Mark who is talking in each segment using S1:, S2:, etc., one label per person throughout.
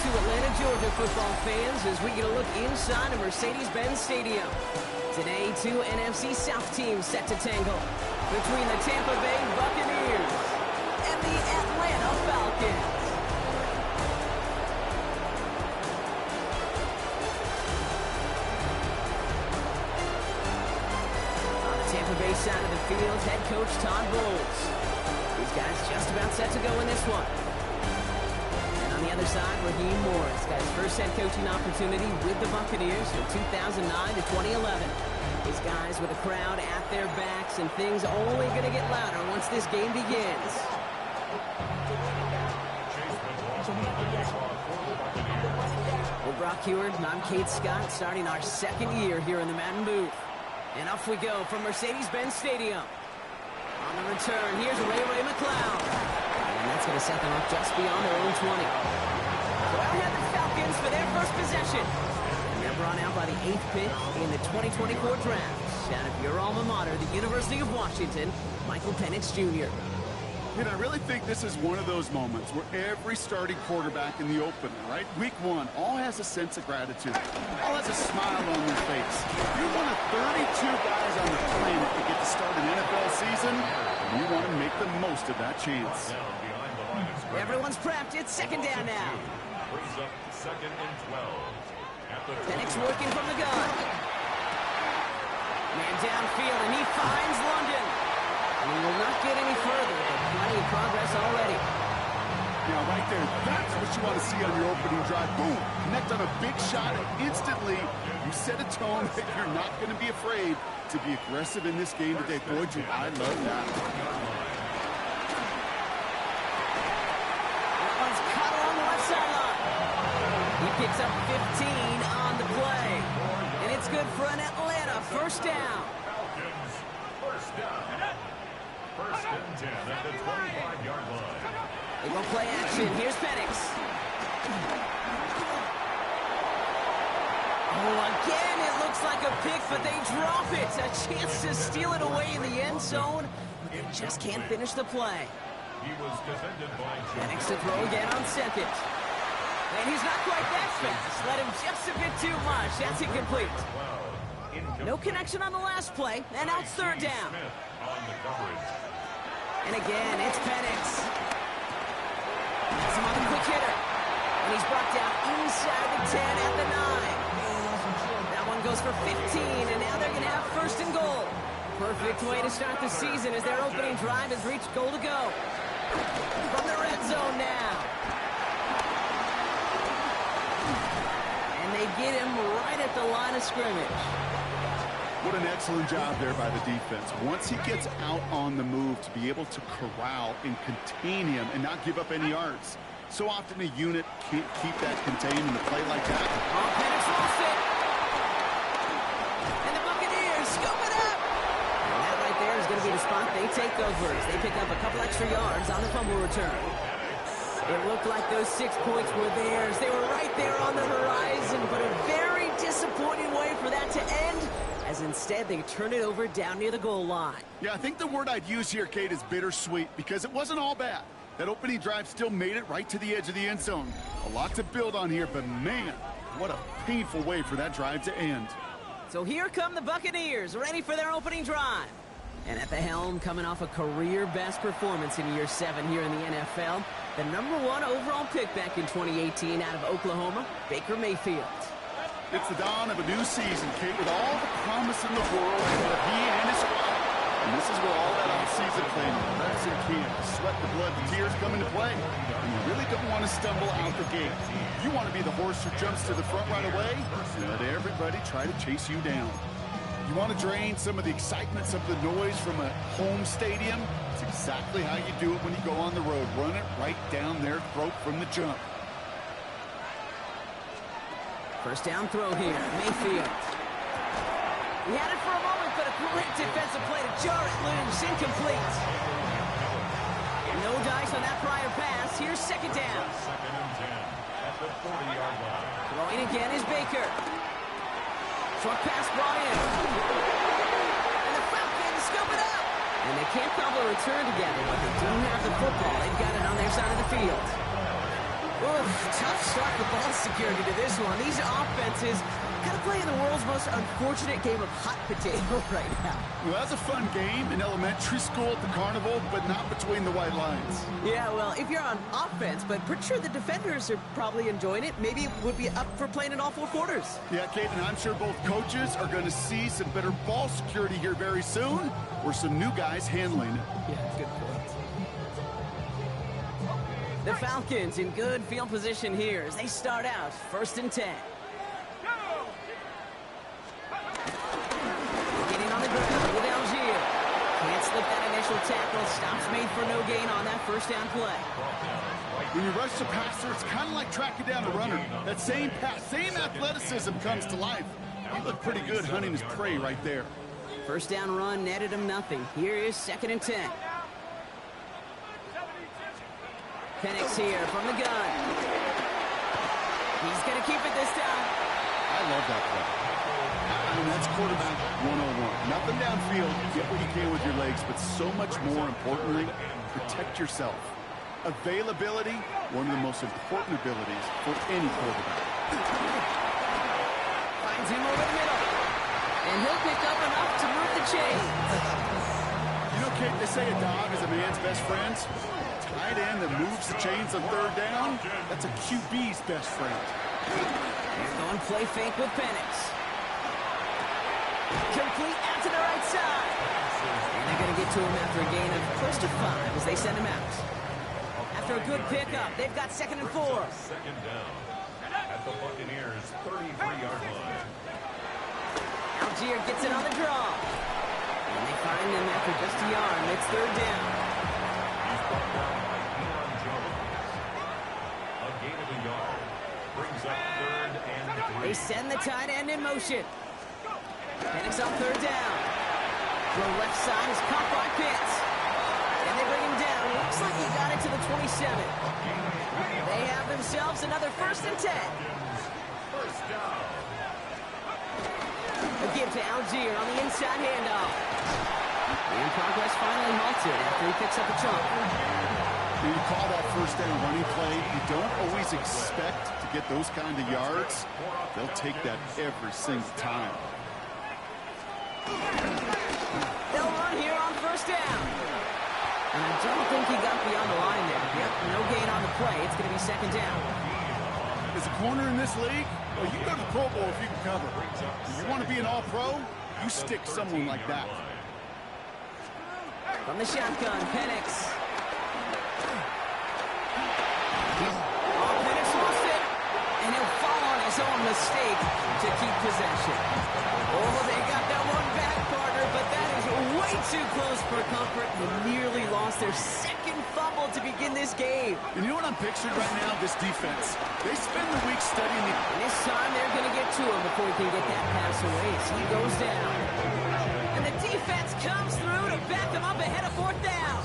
S1: to Atlanta, Georgia, football fans, as we get a look inside of Mercedes-Benz Stadium. Today, two NFC South teams set to tangle between the Tampa Bay Buccaneers and the Atlanta Falcons. On the Tampa Bay side of the field, head coach Todd Bowles. These guys just about set to go in this one. On the other side, Raheem Morris got his first head coaching opportunity with the Buccaneers from 2009 to 2011. These guys with a crowd at their backs, and things only going to get louder once this game begins. Well, Brock Heward, I'm Kate Scott, starting our second year here in the Madden booth. And off we go from Mercedes-Benz Stadium. On the return, here's Ray McLeod. And that's going to set them up just beyond their own 20. So out have the Falcons for their first possession. And they're brought out by the 8th pick in the 2024 draft. Out of your alma mater, the University of Washington, Michael Penix Jr.
S2: And I really think this is one of those moments where every starting quarterback in the opener, right? Week one, all has a sense of gratitude. All has a smile on their face. You're one of 32 guys on the planet that get to start an NFL season, and you want to make the most of that chance.
S1: Everyone's prepped. It's second down now.
S3: Brings up second and 12.
S1: Penix working from the gun. Man downfield, and he finds London. And he will not get any further, but plenty of progress already.
S2: Now, right there, that's what you want to see on your opening drive. Boom! Connect on a big shot, and instantly you set a tone that you're not going to be afraid to be aggressive in this game today. Boy, Drew, I love that.
S1: That one's caught along the left sideline. He picks up 15 on the play. And it's good for an Atlanta first down.
S3: Falcons, first down. First and 10 at the 25-yard line.
S1: They go play action. Here's Penix. Oh, again, it looks like a pick, but they drop it. A chance to steal it away in the end zone. They just can't finish the play.
S3: He was defended by
S1: Penix to throw again on second. And he's not quite that fast. Let him just a bit too much. That's incomplete. No connection on the last play, and now it's third down.
S3: On the coverage.
S1: And again, it's Penix. That's him on the quick hitter. And he's brought down inside the 10 at the 9. That one goes for 15, and now they're going to have first and goal. Perfect way to start the season as their opening drive has reached goal to go. From the red zone now. And they get him right at the line of scrimmage.
S2: What an excellent job there by the defense. Once he gets out on the move, to be able to corral and contain him and not give up any yards. So often a unit can't keep that contained in a play like that.
S1: Oh, Penix lost it. And the Buccaneers scoop it up. And that right there is going to be the spot they take over as they pick up a couple extra yards on the fumble return. It looked like those 6 points were theirs. They were right there on the horizon, but a very disappointing way for that to end, as instead they turn it over down near the goal line.
S2: Yeah, I think the word I'd use here, Kate, is bittersweet, because it wasn't all bad. That opening drive still made it right to the edge of the end zone. A lot to build on here, but man, what a painful way for that drive to end.
S1: So here come the Buccaneers, ready for their opening drive. And at the helm, coming off a career-best performance in year 7 here in the NFL, the #1 overall pick back in 2018 out of Oklahoma, Baker Mayfield.
S2: It's the dawn of a new season, Kate, with all the promise in the world for he and his squad. And this is where all that off-season planning, reps in camp, sweat, the blood, the tears come into play. And you really don't want to stumble out the gate. You want to be the horse who jumps to the front right away and let everybody try to chase you down. You want to drain some of the excitement, some of the noise from a home stadium? It's exactly how you do it when you go on the road. Run it right down their throat from the jump.
S1: First down throw here, Mayfield. He had it for a moment, but a great defensive play to jar it loose, incomplete. No dice on that prior pass. Here's second down.
S3: Second and 10 at the 40-yard line.
S1: Throwing again is Baker. Short pass brought in. And the Falcons scoop it up. And they can't cobble a return together, but they do have the football. They've got it on their side of the field. Oof, tough start for ball security to this one. These offenses kind of play in the world's most unfortunate game of hot potato right now.
S2: Well, that's a fun game in elementary school at the carnival, but not between the white lines.
S1: Yeah, well, if you're on offense, but pretty sure the defenders are probably enjoying it. Maybe it would be up for playing in all 4 quarters.
S2: Yeah, Kate, and I'm sure both coaches are going to see some better ball security here very soon, or some new guys handling it.
S1: Yeah, good point. The Falcons in good field position here as they start out 1st and 10. Getting on the ground with Algier. Can't slip that initial tackle. Stops made for no gain on that 1st down play.
S2: When you rush the passer, it's kind of like tracking down a runner. That same pass, same athleticism comes to life. He looked pretty good hunting his prey right there.
S1: 1st down run netted him nothing. Here is 2nd and 10. Penix here from the gun. He's going to keep it this time.
S2: I love that play. I mean, that's quarterback 101. Nothing downfield. Get what you can with your legs, but so much more importantly, protect yourself. Availability, one of the most important abilities for any quarterback.
S1: Finds him over the middle. And he'll pick up enough to move the chains.
S2: You know, Kate, they say a dog is a man's best friend. Tight end that moves the chains on 3rd down, that's a QB's best friend.
S1: He's going play fake with Penix. Complete out to the right side. And they're going to get to him after a gain of close to 5 as they send him out. After a good pickup, they've got 2nd and 4.
S3: 2nd down at the Buccaneers' 33-yard line.
S1: Algier gets it on the draw. And they find him after just a yard. It's 3rd down.
S3: He's brought down by Deion Jones. A gain of a yard brings up 3rd and 3.
S1: They send the tight end in motion. Penix on 3rd down. Throw left side is caught by Pitts. And they bring him down. Looks like he got it to the 27. They have themselves another 1st and 10.
S3: 1st down.
S1: A give to Algier on the inside handoff. And progress finally halted after he picks up a chunk.
S2: When you call that 1st down running play, you don't always expect to get those kind of yards. They'll take that every single time.
S1: They'll run here on 1st down. And I don't think he got beyond the line there. Yep, no gain on the play. It's going to be 2nd down.
S2: As a corner in this league, well, you go to the Pro Bowl if you can cover. If you want to be an all-pro, you stick someone like that.
S1: From the shotgun, Penix. Penix lost it, and he'll fall on his own mistake to keep possession. Oh, they got that one back, partner, but that is way too close for comfort. They nearly lost their 2nd fumble to begin this game.
S2: And you know what I'm picturing right now? This defense. They spend the week studying the...
S1: And this time they're going to get to him before he can get that pass away as he goes down. And the defense comes through to back him up ahead of 4th down.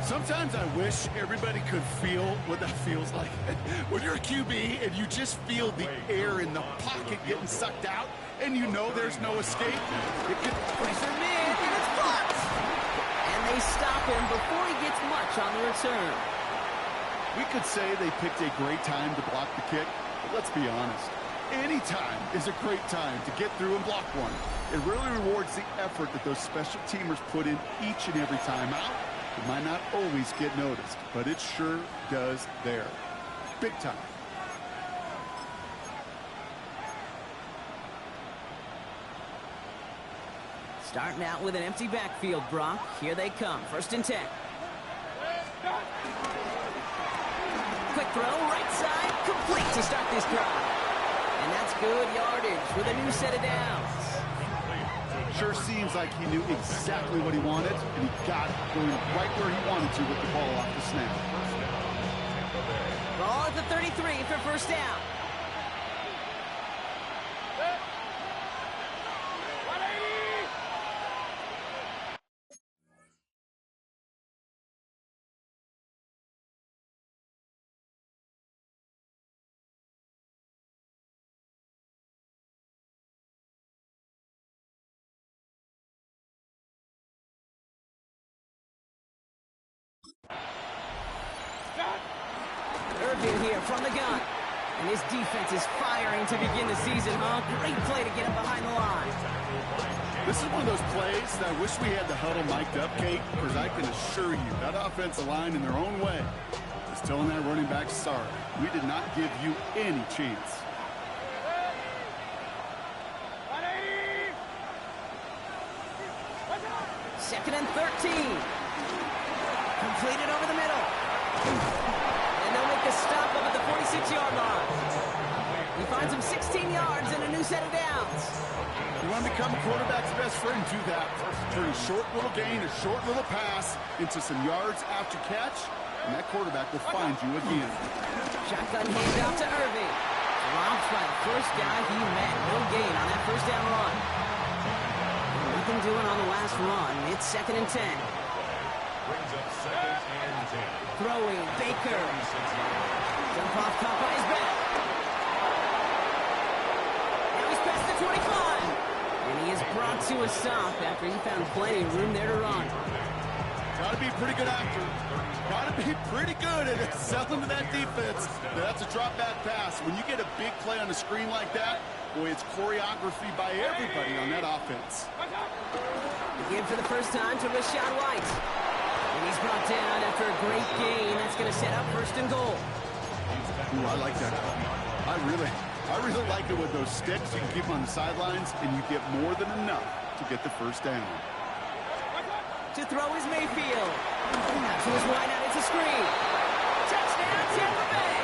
S2: Sometimes I wish everybody could feel what that feels like. When you're a QB and you just feel the air in the pocket getting sucked out, and you know there's no escape. It could...
S1: Pressure mid, and it's blocked. And they stop him before he gets much on the return.
S2: We could say they picked a great time to block the kick, but let's be honest. Any time is a great time to get through and block one. It really rewards the effort that those special teamers put in each and every time out. It might not always get noticed, but it sure does there. Big time.
S1: Starting out with an empty backfield, Brock. Here they come. 1st and 10. Quick throw, right side, complete to start this drive. And that's good yardage with a new set of downs.
S2: Sure seems like he knew exactly what he wanted, and he got it going right where he wanted to with the ball off the snap.
S1: Ball at the 33 for 1st down. Irvin here from the gun. And his defense is firing to begin the season, huh? Great play to get him behind the line.
S2: This is one of those plays that I wish we had the huddle mic'd up, Kate, because I can assure you that offensive line in their own way is telling that running back, sorry, we did not give you any chance.
S1: Second and 13. Completed over the middle. And they'll make a stop up at the 46-yard line. He finds him 16 yards and a new set of downs.
S2: You want to become a quarterback's best friend, do that. Turn a short little gain, a short little pass into some yards after catch, and that quarterback will find you again.
S1: Shotgun handoff to Irving. Dropped by the first guy he met. No gain on that first down run. Nothing doing on the last run. It's second and 10.
S3: Brings up second and 10.
S1: Throwing, Baker. Dump off caught by his back. Now he's past the 25. And he is brought to a stop after he found plenty of room there to run.
S2: Got to be a pretty good actor. Got to be pretty good at selling to that defense. That's a drop back pass. When you get a big play on the screen like that, boy, it's choreography by everybody on that offense.
S1: Again for the first time to Rashad White. And he's brought down after a great gain. That's going to set up first and goal.
S2: Ooh, I like that. I really like it with those sticks. You can keep them on the sidelines, and you get more than enough to get the first down.
S1: To throw is Mayfield. Out to his wideout, it's a screen. Touchdown, Tampa Bay.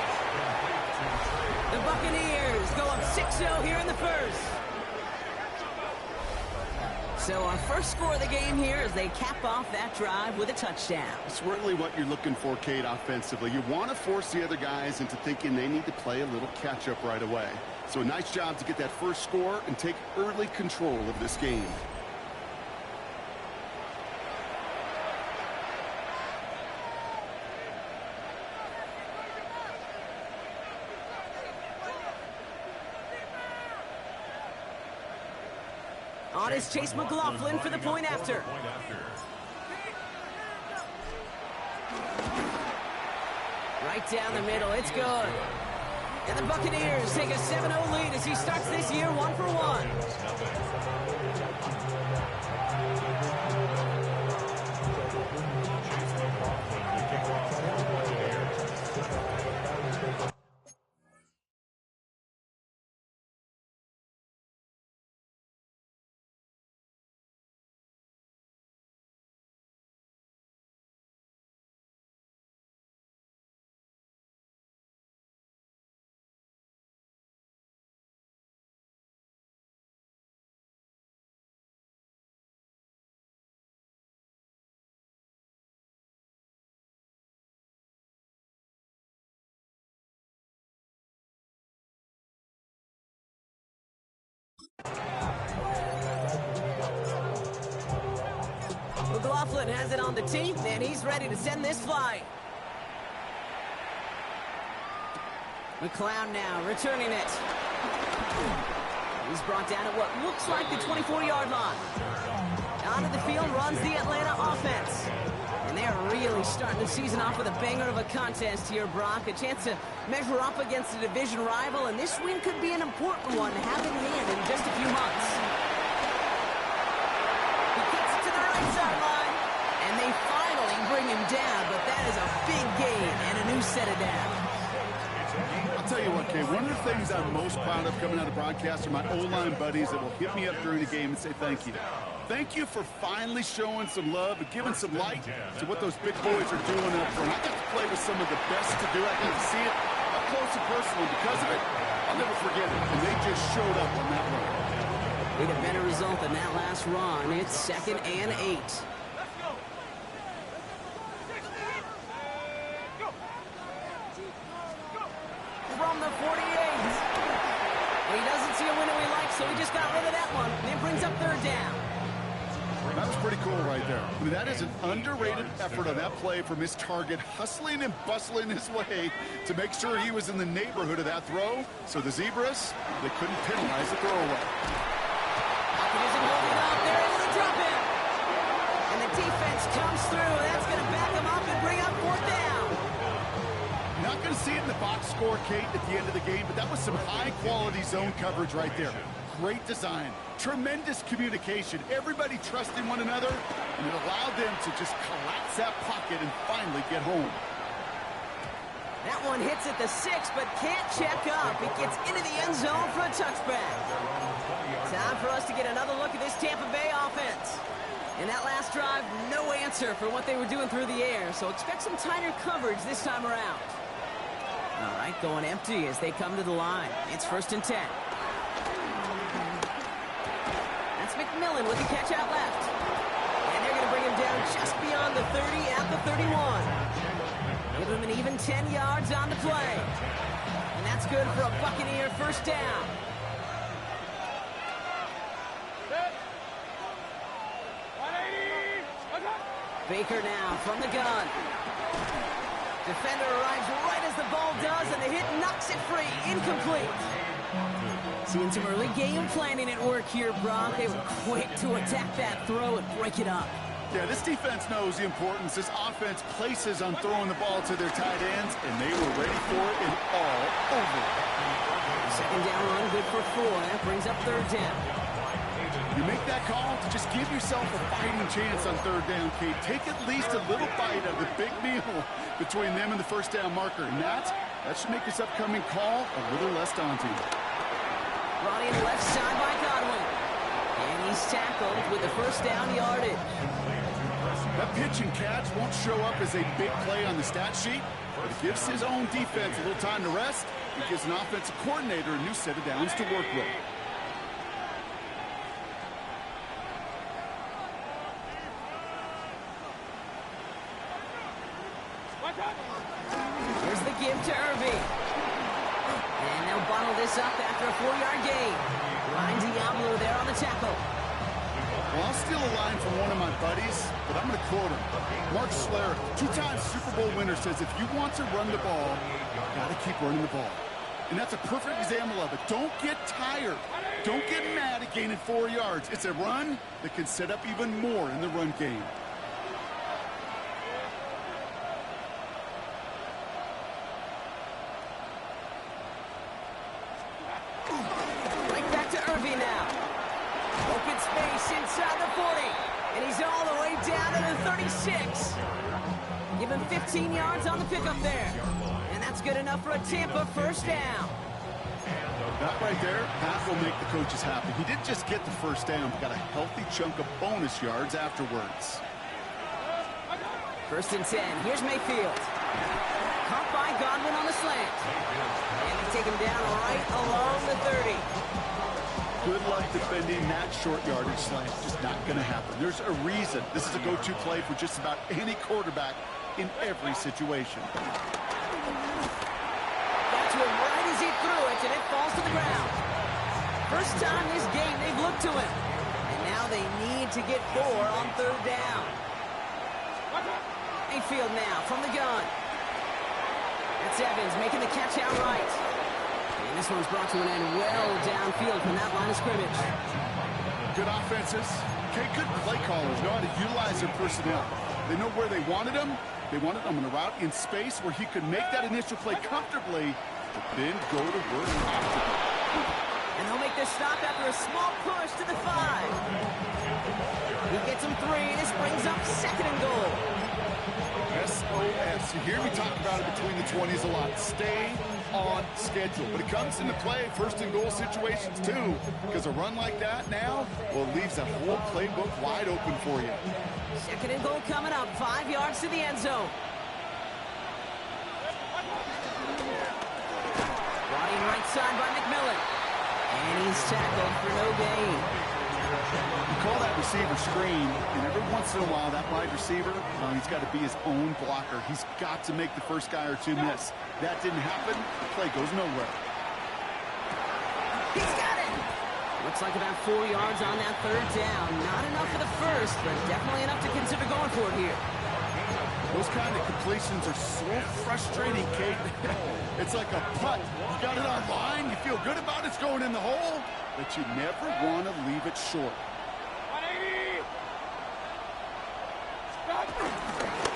S1: The Buccaneers go up 6-0 here in the first. So our first score of the game here as they cap off that drive with a touchdown.
S2: It's really what you're looking for, Kate, offensively. You want to force the other guys into thinking they need to play a little catch-up right away. So a nice job to get that first score and take early control of this game.
S1: On is Chase McLaughlin for the point after. Right down the middle, it's good. And the Buccaneers take a 7-0 lead as he starts this year 1-for-1. McLaughlin has it on the tee, and he's ready to send this flight. McLeod now returning it. He's brought down at what looks like the 24-yard line. Onto the field runs the Atlanta offense. And they are really starting the season off with a banger of a contest here, Brock. A chance to measure up against a division rival, and this win could be an important one to have in hand in just a few months. He gets it to the right sideline, and they finally bring him down, but that is a big gain and a new set of downs.
S2: I'll tell you what, Kay, one of the things I'm most proud of coming out of broadcast are my O-line buddies that will hit me up during the game and say thank you. Thank you for finally showing some love and giving some light to what those big boys are doing up front. I got to play with some of the best to do it. I got to see it up close and personal. Because of it, I'll never forget it. And they just showed up on that run.
S1: Need a better result than that last run. It's 2nd and 8. From the 48. Well, he doesn't see a window he likes, so he just got rid of that one. And it brings up 3rd down.
S2: That was pretty cool right there. I mean, that is an underrated effort on that play from his target, hustling and bustling his way to make sure he was in the neighborhood of that throw. So the Zebras, they couldn't penalize the throwaway.
S1: Isn't holding up. They're able to drop him. And the defense comes through. That's going to back him up and bring up 4th down.
S2: Not going to see it in the box score, Kate, at the end of the game, but that was some high-quality zone coverage right there. Great design, tremendous communication, everybody trusting one another, and it allowed them to just collapse that pocket and finally get home.
S1: That one hits at the 6, but can't check up. It gets into the end zone for a touchback. Time for us to get another look at this Tampa Bay offense. In that last drive, no answer for what they were doing through the air, so expect some tighter coverage this time around. All right, going empty as they come to the line. It's 1st and 10. That's McMillan with the catch out left. And they're going to bring him down just beyond the 30 at the 31. Give him an even 10 yards on the play. And that's good for a Buccaneer 1st down. Baker now from the gun. Defender arrives right as the ball does, and the hit knocks it free. Incomplete. Seeing some early game planning at work here, Brock. They were quick to attack that throw and break it up.
S2: Yeah, this defense knows the importance this offense places on throwing the ball to their tight ends, and they were ready for it and all over it.
S1: 2nd down run, good for 4. That brings up 3rd down.
S2: You make that call to just give yourself a fighting chance on 3rd down, Kate. Take at least a little bite of the big meal between them and the 1st down marker. And that should make this upcoming call a little less daunting.
S1: Brought in left side by Godwin. And he's tackled with the 1st down yardage.
S2: That pitch and catch won't show up as a big play on the stat sheet, but it gives his own defense a little time to rest. It gives an offensive coordinator a new set of downs to work with.
S1: Here's the give to Irving. And they'll bottle this up after a 4-yard gain. Ryan Diablo there on the tackle.
S2: Well, I'll steal a line from one of my buddies, but I'm going to quote him. Mark Schlereth, 2-time Super Bowl winner, says if you want to run the ball, you got to keep running the ball. And that's a perfect example of it. Don't get tired. Don't get mad at gaining 4 yards. It's a run that can set up even more in the run game.
S1: Inside the 40, and he's all the way down to the 36. Give him 15 yards on the pickup there, and that's good enough for a Tampa 1st down.
S2: That right there, that will make the coaches happy. He didn't just get the 1st down, but got a healthy chunk of bonus yards afterwards.
S1: 1st and 10. Here's Mayfield. Caught by Godwin on the slant, and they take him down right along the 30.
S2: Good luck defending that short yardage slant. Just not going to happen. There's a reason this is a go-to play for just about any quarterback in every situation.
S1: Got to him right as he threw it, and it falls to the ground. First time this game they've looked to him. And now they need to get 4 on 3rd down. Mayfield now from the gun. That's Evans making the catch outright. And this one's brought to an end well downfield from that line of scrimmage.
S2: Good offenses. Okay, good play callers know how to utilize their personnel. They know where they wanted him. They wanted him in a route in space where he could make that initial play comfortably, but then go to work after.
S1: And they'll make this stop after a small push to the 5. He gets him 3. This brings up 2nd and goal.
S2: SOS. You hear me talk about it between the 20s a lot. Stay on schedule. But it comes into play 1st and goal situations too, because a run like that now, well, it leaves that whole playbook wide open for you.
S1: 2nd and goal coming up. 5 yards to the end zone. Brought in right side by McMillan. And he's tackled for no gain.
S2: You call that receiver screen, and every once in a while, that wide receiver, he's got to be his own blocker. He's got to make the first guy or two miss. That didn't happen. The play goes nowhere.
S1: He's got it! Looks like about 4 yards on that 3rd down. Not enough for the first, but definitely enough to consider going for it here.
S2: Those kind of completions are so frustrating, Kate. It's like a putt. You got it on line, you feel good about it's going in the hole, but you never want to leave it short.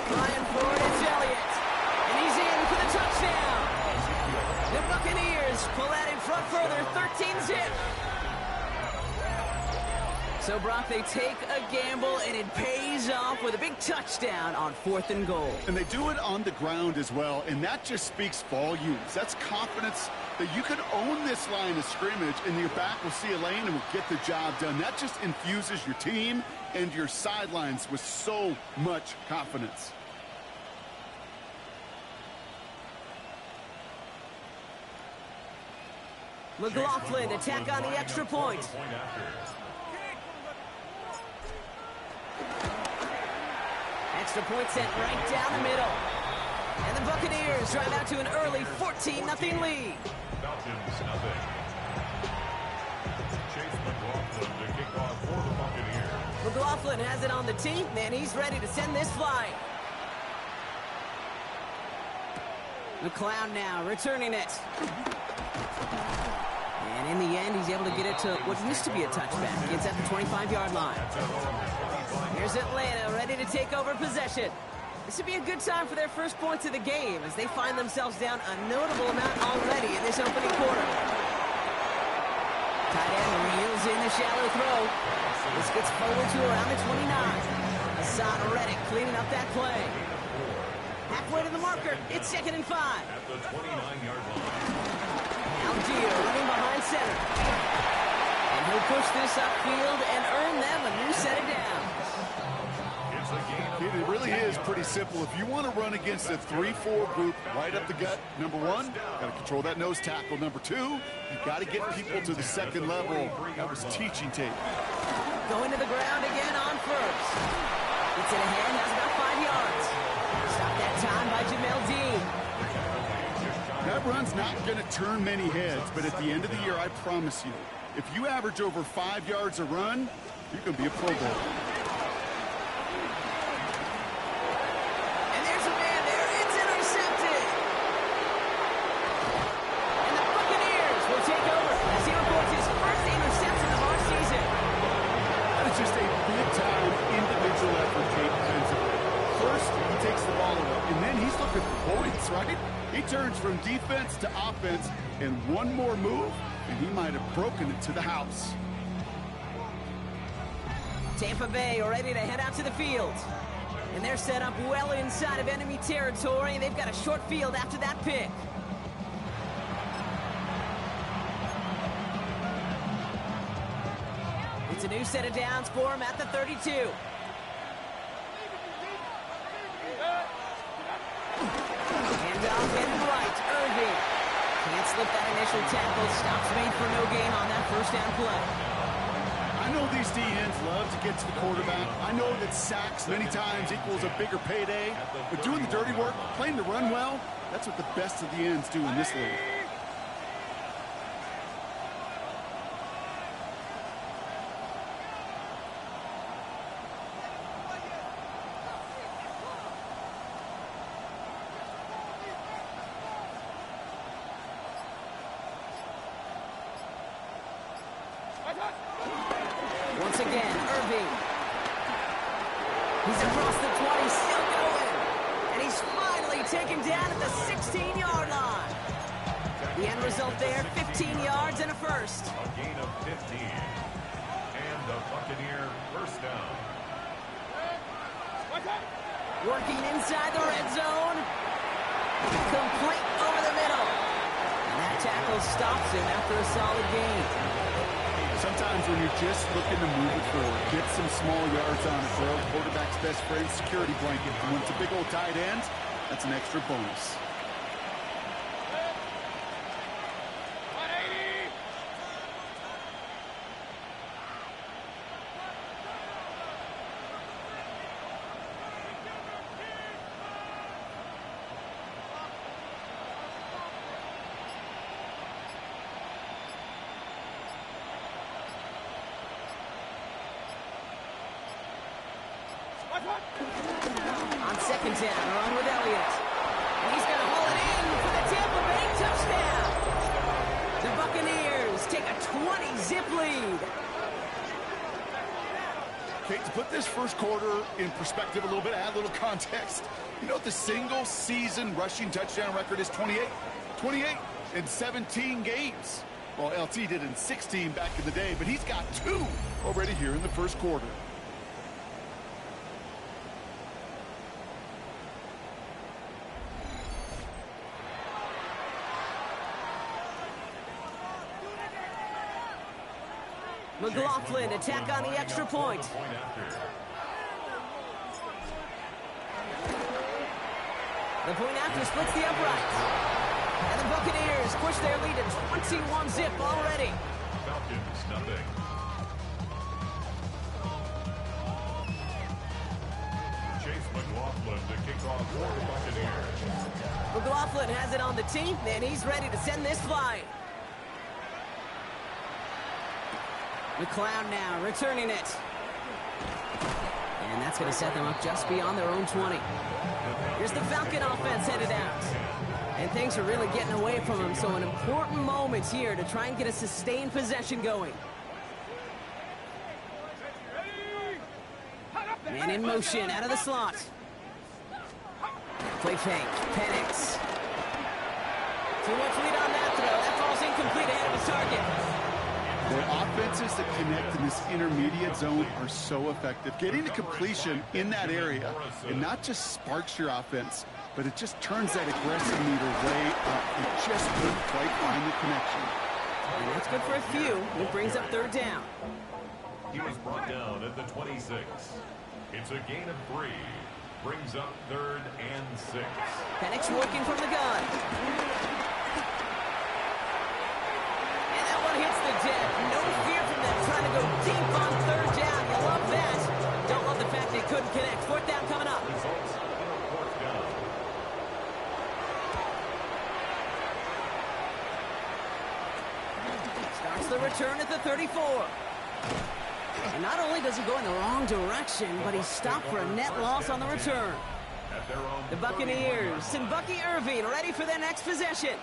S1: Flying forward, it's Elliott. And he's in for the touchdown. is. Pull that in front further. 13-zip. So, Brock, they take a gamble, and it pays off with a big touchdown on 4th and goal.
S2: And they do it on the ground as well, and that just speaks volumes. That's confidence that you can own this line of scrimmage, and your back will see a lane and will get the job done. That just infuses your team and your sidelines with so much confidence.
S1: McLaughlin to tack on the extra point. Extra point sent right down the middle. And the Buccaneers drive out to an early 14-0 lead.
S3: Falcons, nothing. Chase McLaughlin to kick off for the Buccaneers.
S1: McLaughlin has it on the tee, and he's ready to send this flying. McLeod now returning it. And in the end, he's able to get it to what used to be a touchback. It's at the 25-yard line. Here's Atlanta ready to take over possession. This would be a good time for their first points of the game as they find themselves down a notable amount already in this opening quarter. Tight end reels in the shallow throw. This gets forward to around the 29. Hassan Reddick cleaning up that play. Halfway to the marker. It's 2nd and 5.
S3: At the 29-yard line.
S1: Algier running behind center. And he'll push this upfield and earn them a new set of downs.
S2: It really is pretty simple. If you want to run against a 3-4 group right up the gut, number one, got to control that nose tackle. Number two, you got to get people to the second level. That was teaching tape.
S1: Going to the ground again on first. It's in ahead, has about 5 yards. Stopped that time by Jamel Dean.
S2: That run's not going to turn many heads, but at the end of the year, I promise you, if you average over 5 yards a run, you're going to be a Pro Bowler.
S1: And there's a man there. It's intercepted. And the Buccaneers will take over as he reports his first interception of our season.
S2: That is just a big-time individual effort, Kate, defensively. First, he takes the ball away, and then he's looking for points, right? He turns from defense to offense, and one more move, and he might have broken it to the house.
S1: Tampa Bay are ready to head out to the field. And they're set up well inside of enemy territory. They've got a short field after that pick. It's a new set of downs for him at the 32. Handoff and right, Irving. Can't slip that initial tackle. Stops made for no gain on that first down play.
S2: I know these D-ends love to get to the quarterback. I know that sacks many times equals a bigger payday. But doing the dirty work, playing the run well, that's what the best of the ends do in this league.
S1: Once again, Irving. He's across the 20, still going. And he's finally taken down at the 16-yard line. The end result there, 15 yards and a first.
S3: A gain of 15. And the Buccaneer first down.
S1: Working inside the red zone. Complete over the middle. And that tackle stops him after a solid gain.
S2: Sometimes when you're just looking to move it forward, get some small yards on it, throw quarterback's best friend, security blanket. And when it's a big old tight end, that's an extra bonus.
S1: On second down, run with Elliott. And he's going to haul it in for the Tampa Bay touchdown. The Buccaneers take a 20-zip lead.
S2: Okay, to put this first quarter in perspective a little bit, add a little context. You know, the single-season rushing touchdown record is 28. 28. in 17 games. Well, LT did in 16 back in the day, but he's got 2 already here in the first quarter.
S1: McLaughlin attack on the extra point. The point after splits the upright. And the Buccaneers push their lead to 21-zip already.
S3: Falcons, nothing. Chase McLaughlin to kick off for the Buccaneers.
S1: McLaughlin has it on the team, and he's ready to send this flying. McLeod now returning it. And that's going to set them up just beyond their own 20. Here's the Falcon offense headed out. And things are really getting away from them, so an important moment here to try and get a sustained possession going. Man in motion out of the slot. Play fake. Penix. Too much lead on that throw. That ball's incomplete ahead of his target.
S2: The offenses that connect in this intermediate zone are so effective. Getting to completion in that area, it not just sparks your offense, but it just turns that aggressive meter way up. It just couldn't quite find the connection.
S1: And that's good for a few. It brings up third down.
S3: He was brought down at the 26. It's a gain of 3. Brings up 3rd and 6.
S1: Penix working from the gun. And that one hits the deck. No fear from them trying to go deep on third down. You love that. Don't love the fact they couldn't connect. Fourth down coming up.
S3: Results in a 4th down.
S1: Starts the return at the 34. And not only does he go in the wrong direction, but he's stopped for a net loss on the return. The Buccaneers and Bucky Irving ready for their next possession.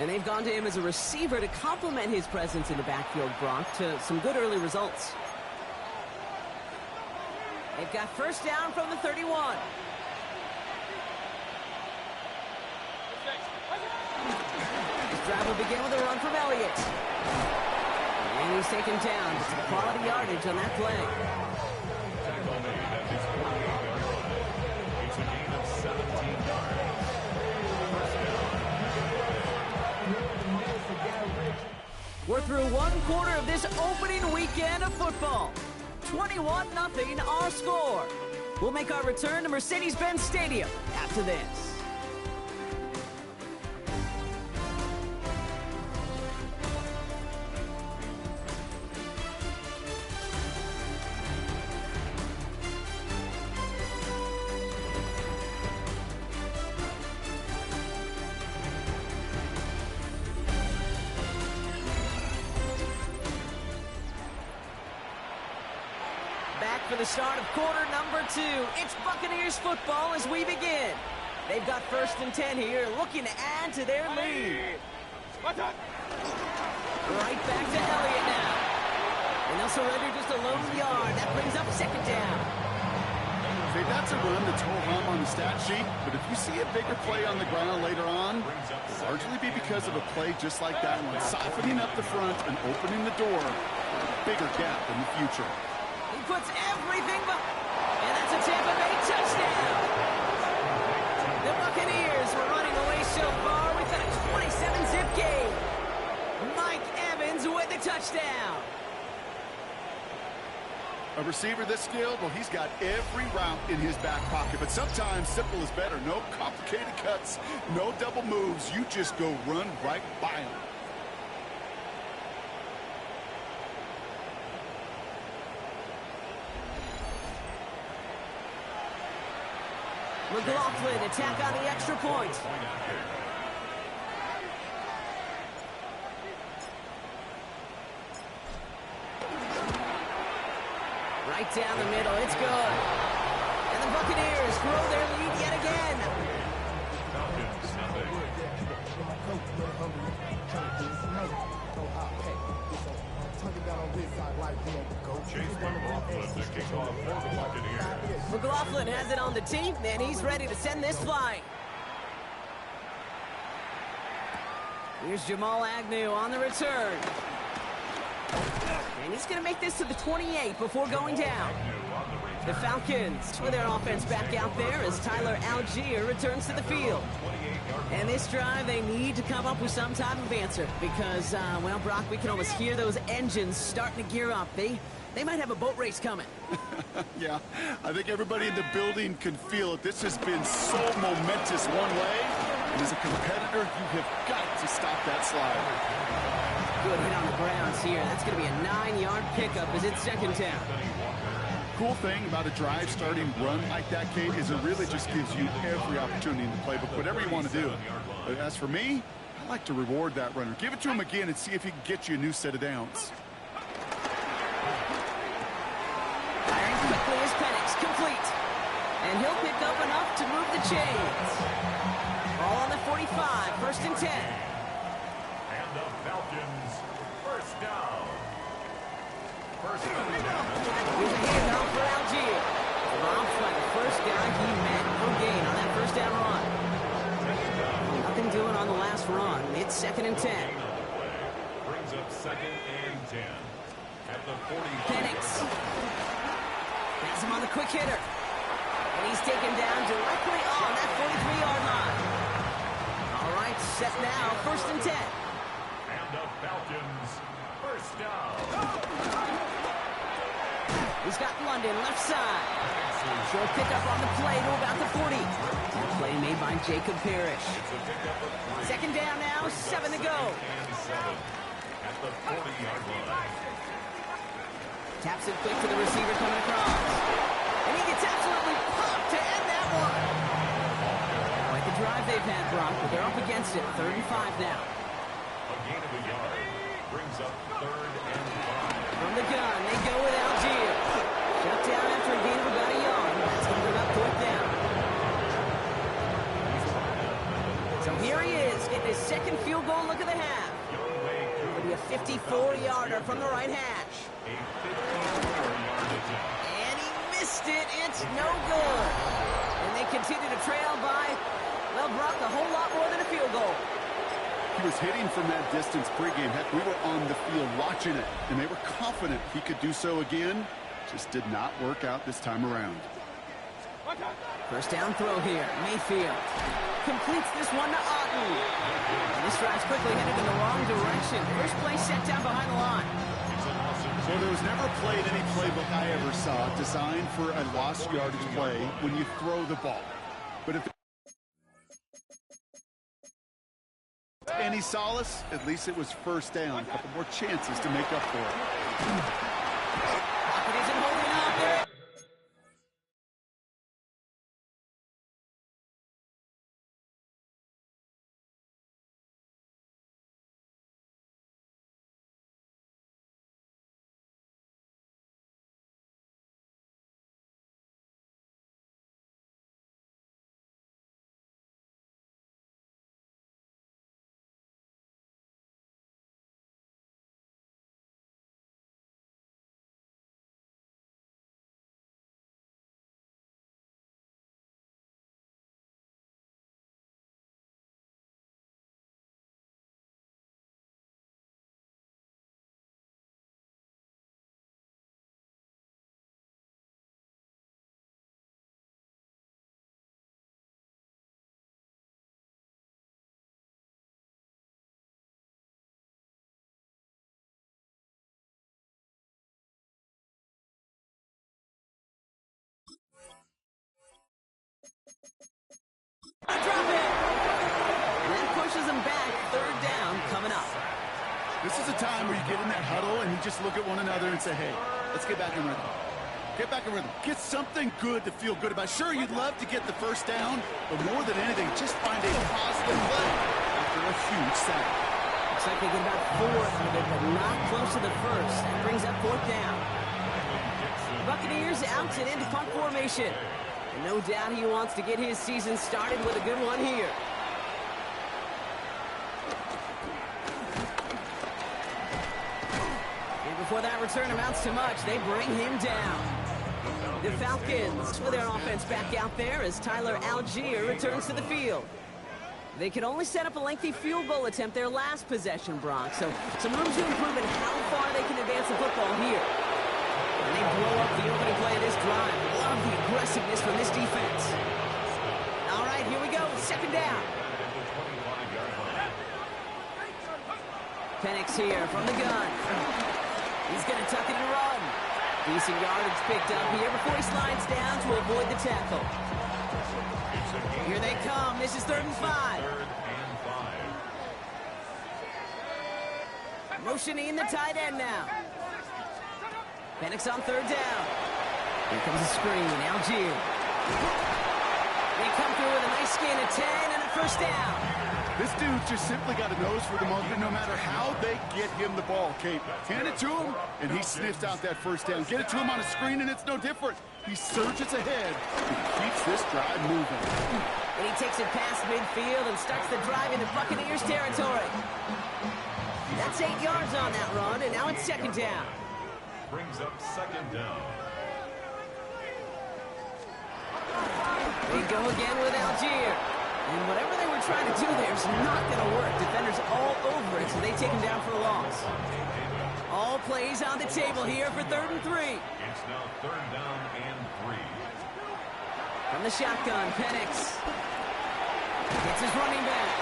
S1: And they've gone to him as a receiver to complement his presence in the backfield, Brock, to some good early results. They've got first down from the 31. This drive will begin with a run from Elliott. And he's taken down. Some quality yardage on that play.
S3: Tackle made at his 48-yard line. It's a gain of 17 yards.
S1: We're through one quarter of this opening weekend of football. 21-0 our score. We'll make our return to Mercedes-Benz Stadium after this. Back for the start of quarter number 2. It's Buccaneers football as we begin. They've got first and 10 here, looking to add to their lead. Right back to Elliott now. And they'll surrender just a lone yard. That brings up second down.
S2: Okay, that's a run that's ho-hum on the stat sheet, but if you see a bigger play on the ground later on, it'll largely be because of a play just like that one, softening up the front and opening the door for a bigger gap in the future.
S1: He puts everything and that's a Tampa Bay touchdown. The Buccaneers were running away so far with a 27-zip game. Mike Evans with the touchdown.
S2: A receiver this skilled, well, he's got every route in his back pocket, but sometimes simple is better. No complicated cuts, no double moves. You just go run right by him.
S1: McLaughlin attack on the extra point. Right down the middle, it's good. And the Buccaneers grow their lead yet again.
S3: Falcons, nothing. Chase McLaughlin to kick off for the Buccaneers.
S1: McLaughlin has it on the team, and he's ready to send this flying. Here's Jamal Agnew on the return. And he's going to make this to the 28 before going down. The Falcons with their offense back out there as Tyler Algier returns to the field. And this drive, they need to come up with some type of answer because, well, Brock, we can almost hear those engines starting to gear up. They might have a boat race coming.
S2: Yeah, I think everybody in the building can feel it. This has been so momentous one way. And as a competitor, you have got to stop that slide.
S1: Good hit on the grounds here. That's going to be a 9-yard pickup as it's second down.
S2: Cool thing about a drive starting run like that, Kate, is it really just gives you every opportunity in the playbook, whatever you want to do. But as for me, I like to reward that runner. Give it to him again and see if he can get you a new set of downs.
S1: Firing quickly is Penix, complete. And he'll pick up enough to move the chains. Ball on the 45, first and 10.
S3: And the Falcons, first down. First down.
S1: Here's a handoff for Algier. Drops by the first guy he met. No gain on that first down run. Nothing doing on the last run. It's second and 10.
S3: Brings up second and 10. At the 40.
S1: Penix. Has him on the quick hitter. And he's taken down directly on that 43-yard line. All right, set now, first and 10.
S3: And the Falcons, first down.
S1: He's got London left side. Short pickup on the play to about the 40. That play made by Jacob Parrish. Second down now, 7 to go.
S3: At the 40-yard line.
S1: Taps it quick to the receiver coming across. And he gets absolutely popped to end that one. Quite the drive they've had, Brock, but they're up against it. 35 now.
S3: A gain of a yard. Brings up third and 5.
S1: From the gun, they go with Algier. Shut down after a gain of about a yard. That's going to bring up fourth down. So here he is, getting his second field goal look of the half. It'll be a 54-yarder from the right hash. And he missed it. It's no good. And they continue to trail by, well, Brock, a whole lot more than a field goal.
S2: He was hitting from that distance pregame. Heck, we were on the field watching it, and they were confident he could do so again. Just did not work out this time around.
S1: First down throw here. Mayfield completes this one to Otten. And this drive's quickly headed in the wrong direction. First play set down behind the line.
S2: So there was never played any playbook I ever saw designed for a lost yardage play when you throw the ball. But if any solace, at least it was first down. A couple more chances to make up for it.
S1: Pocket isn't holding up there. Drop it! And that pushes him back. Third down coming up.
S2: This is a time where you get in that huddle and you just look at one another and say, hey, let's get back in rhythm. Get back in rhythm. Get something good to feel good about. Sure, you'd love to get the first down, but more than anything, just find a positive play after a huge sack.
S1: Looks like they get about fourth of it, but not close to the first. That brings up fourth down. Buccaneers out and into punt formation. And no doubt he wants to get his season started with a good one here. And before that return amounts to much, they bring him down. The Falcons with their offense back out there as Tyler Algier returns to the field. They could only set up a lengthy field goal attempt their last possession, Brock. So some room to improve in how far they can advance the football here. And they blow up the opening play of this drive. Love the aggressiveness from this defense. All right, here we go. Second down. Penix here from the gun. He's going to tuck it and run. Decent yardage picked up here before he slides down to avoid the tackle. Here they come. This is 3rd and 5. Motioning the tight end now. Penix on 3rd down. Here comes a screen. Algier. They come through with a nice gain of 10 and a first down.
S2: This dude's just simply got a nose for the market no matter how they get him the ball, Kate. Hand it to him, and he sniffs out that first down. Get it to him on a screen, and it's no different. He surges ahead and keeps this drive moving.
S1: And he takes it past midfield and starts the drive into Buccaneers territory. That's 8 yards on that run, and now it's 2nd down.
S3: Brings up 2nd down.
S1: They go again with Algier. And whatever they were trying to do there is not going to work. Defenders all over it, so they take him down for a loss. All plays on the table here for 3rd and 3.
S3: It's now 3rd down and 3.
S1: From the shotgun, Penix gets his running back.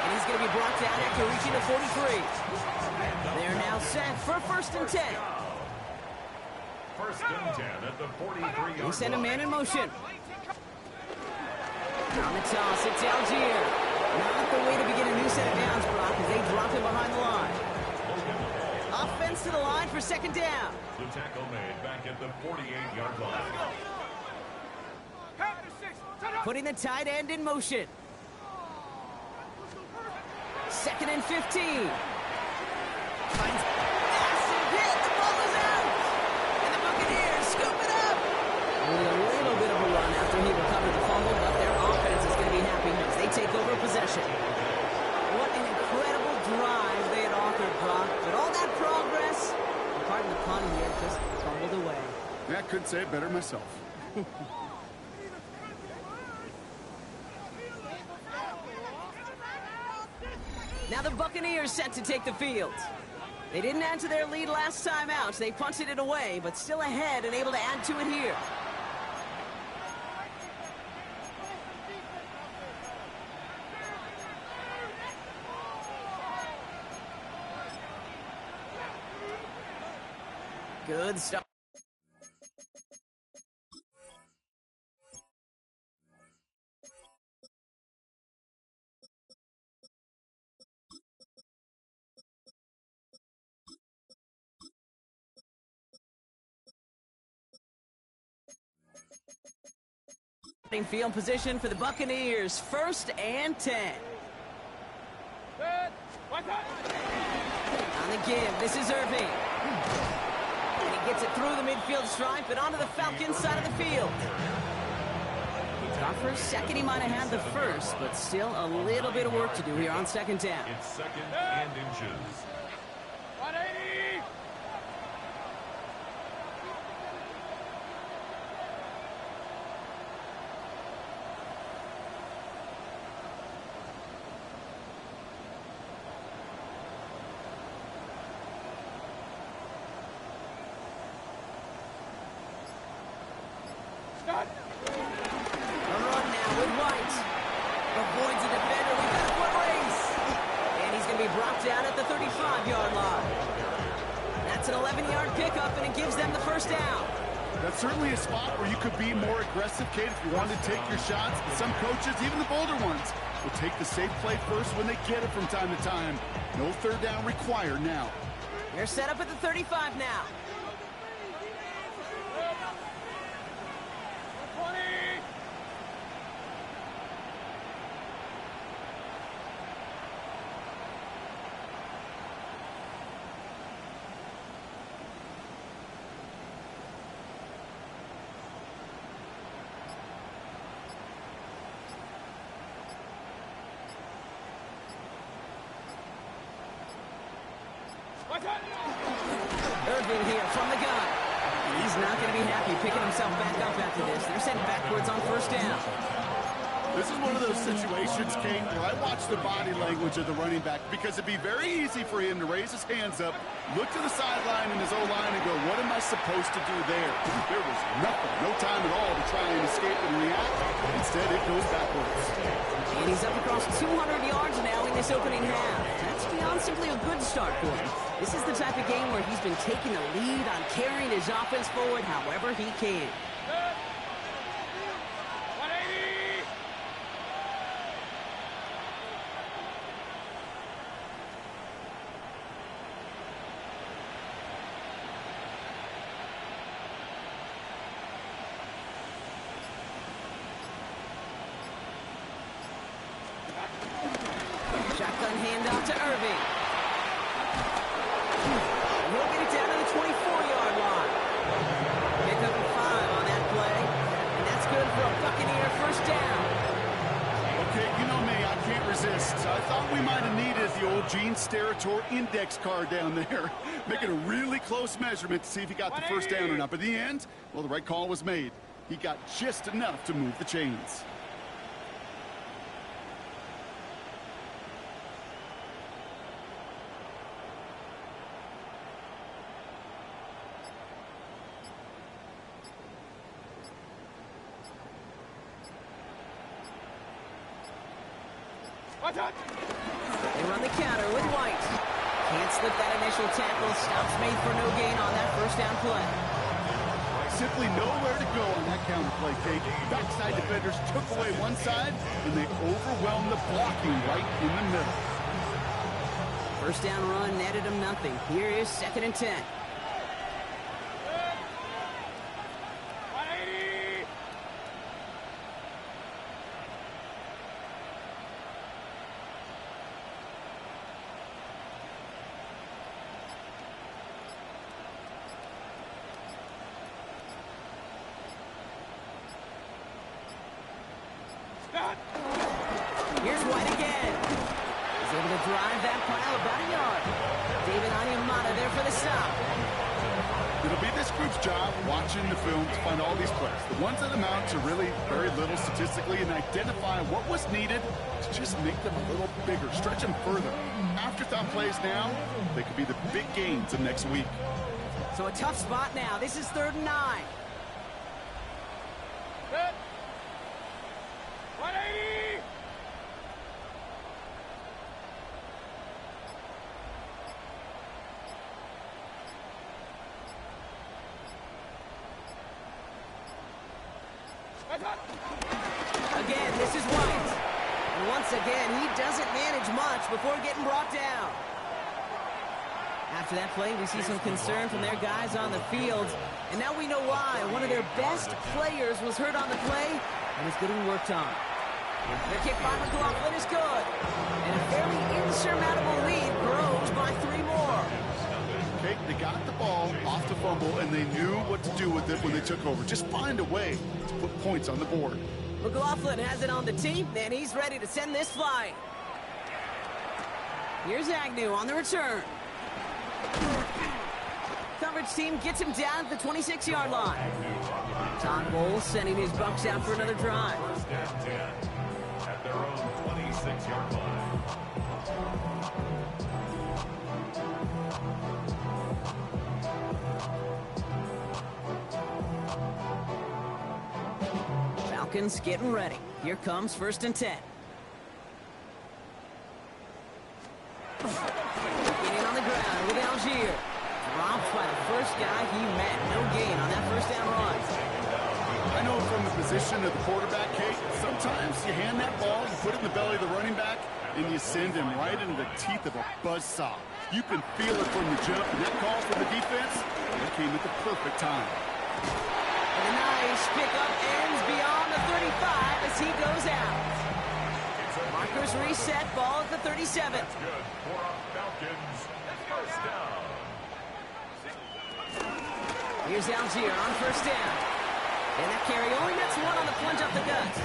S1: And he's going to be brought down after reaching the 43. They're now set for 1st and 10.
S3: 1st and 10 at the 43-yard line.
S1: They send a man in motion. On the toss, it's Algier. Not the way to begin a new set of downs, Brock, as they drop him behind the line. Offense to the line for 2nd down.
S3: The tackle made back at the 48-yard line.
S1: Putting the tight end in motion. 2nd and 15. Finds massive hit. The ball is out. And the Buccaneers scoop it up. Only a little bit of a run after he recovered the fumble, but their offense is going to be happy as they take over possession. What an incredible drive they had authored, Brock. But all that progress, pardon the pun here, just fumbled away.
S2: Yeah, I couldn't say it better myself.
S1: Now the Buccaneers set to take the field. They didn't add to their lead last time out. They punted it away, but still ahead and able to add to it here. Good stuff. Field position for the Buccaneers. 1st and 10. On the give, this is Irving. And he gets it through the midfield stripe and onto the Falcons side of the field. Thought for a second he might have had the first, but still a little bit of work to do here on 2nd down.
S3: It's 2nd and inches.
S4: 180!
S1: A run now with White. Avoids a defender. We've got a foot race. And he's going to be brought down at the 35-yard line. That's an 11-yard pickup, and it gives them the first down.
S2: That's certainly a spot where you could be more aggressive, Kate, if you wanted to take your shots. But some coaches, even the bolder ones, will take the safe play first when they get it from time to time. No 3rd down required now.
S1: They're set up at the 35 now.
S4: 20!
S1: Irving here from the gun. And he's not going to be happy picking himself back up after this. They're sent backwards on 1st down.
S2: This is one of those situations, Kate, where I watch the body language of the running back because it'd be very easy for him to raise his hands up, look to the sideline in his O-line and go, what am I supposed to do there? There was nothing, no time at all to try and escape and react. Instead, it goes backwards.
S1: And he's up across 200 yards now in this opening half. That's beyond simply a good start for him. This is the type of game where he's been taking the lead on carrying his offense forward however he can.
S4: 180!
S1: Shotgun handoff to Irving. He'll get it down to the 24-yard line. Pick up a 5 on that play. And that's good for a Buccaneer first down.
S2: Okay, you know me, I can't resist. I thought we might have needed the old Gene Steratore index card down there. Making a really close measurement to see if he got the first down or not. But in the end, well, the right call was made. He got just enough to move the chains.
S1: They run the counter with White. Can't slip that initial tackle. Stops made for no gain on that first down play.
S2: Simply nowhere to go on that counter play, Kate. Backside defenders took away one side, and they overwhelmed the blocking right in the middle.
S1: First down run netted him nothing. Here is 2nd and 10.
S4: 180!
S1: Here's White again. He's able to drive that pile about a yard. David Onyemata there for the stop.
S2: It'll be this group's job watching the film to find all these plays. The ones that amount to really very little statistically and identify what was needed to just make them a little bigger, stretch them further. Afterthought plays now, they could be the big gains of next week.
S1: So a tough spot now. This is 3rd and 9.
S4: Good. 180!
S1: Again, this is White. And once again, he doesn't manage much before getting brought down. After that play, we see some concern from their guys on the field. And now we know why. One of their best players was hurt on the play and is getting worked on. Their kick by McLaughlin is good. And a fairly insurmountable lead grows by 3 more.
S2: Okay, they got the ball off the fumble, and they knew what to do with it when they took over. Just find a way to put points on the board.
S1: McLaughlin has it on the team, and he's ready to send this flying. Here's Agnew on the return. Coverage team gets him down at the 26-yard line. Todd Bowles sending his Bucs out for another drive.
S3: First and 10 at their own 26-yard line.
S1: Falcons getting ready. Here comes 1st and 10. Getting on the ground with Algier. Dropped by the first guy he met. No gain on that first down run.
S2: I know from the position of the quarterback, Kate, sometimes you hand that ball, you put it in the belly of the running back, and you send him right into the teeth of a buzzsaw. You can feel it from the jump, and that call from the defense, that came at the perfect time.
S1: And a nice pickup ends beyond the 35 as he goes out. Markers reset, ball at the 37.
S3: Good for our Falcons. First down.
S1: Here's Algier on first down. And that carry only nets 1 on the plunge up the gut.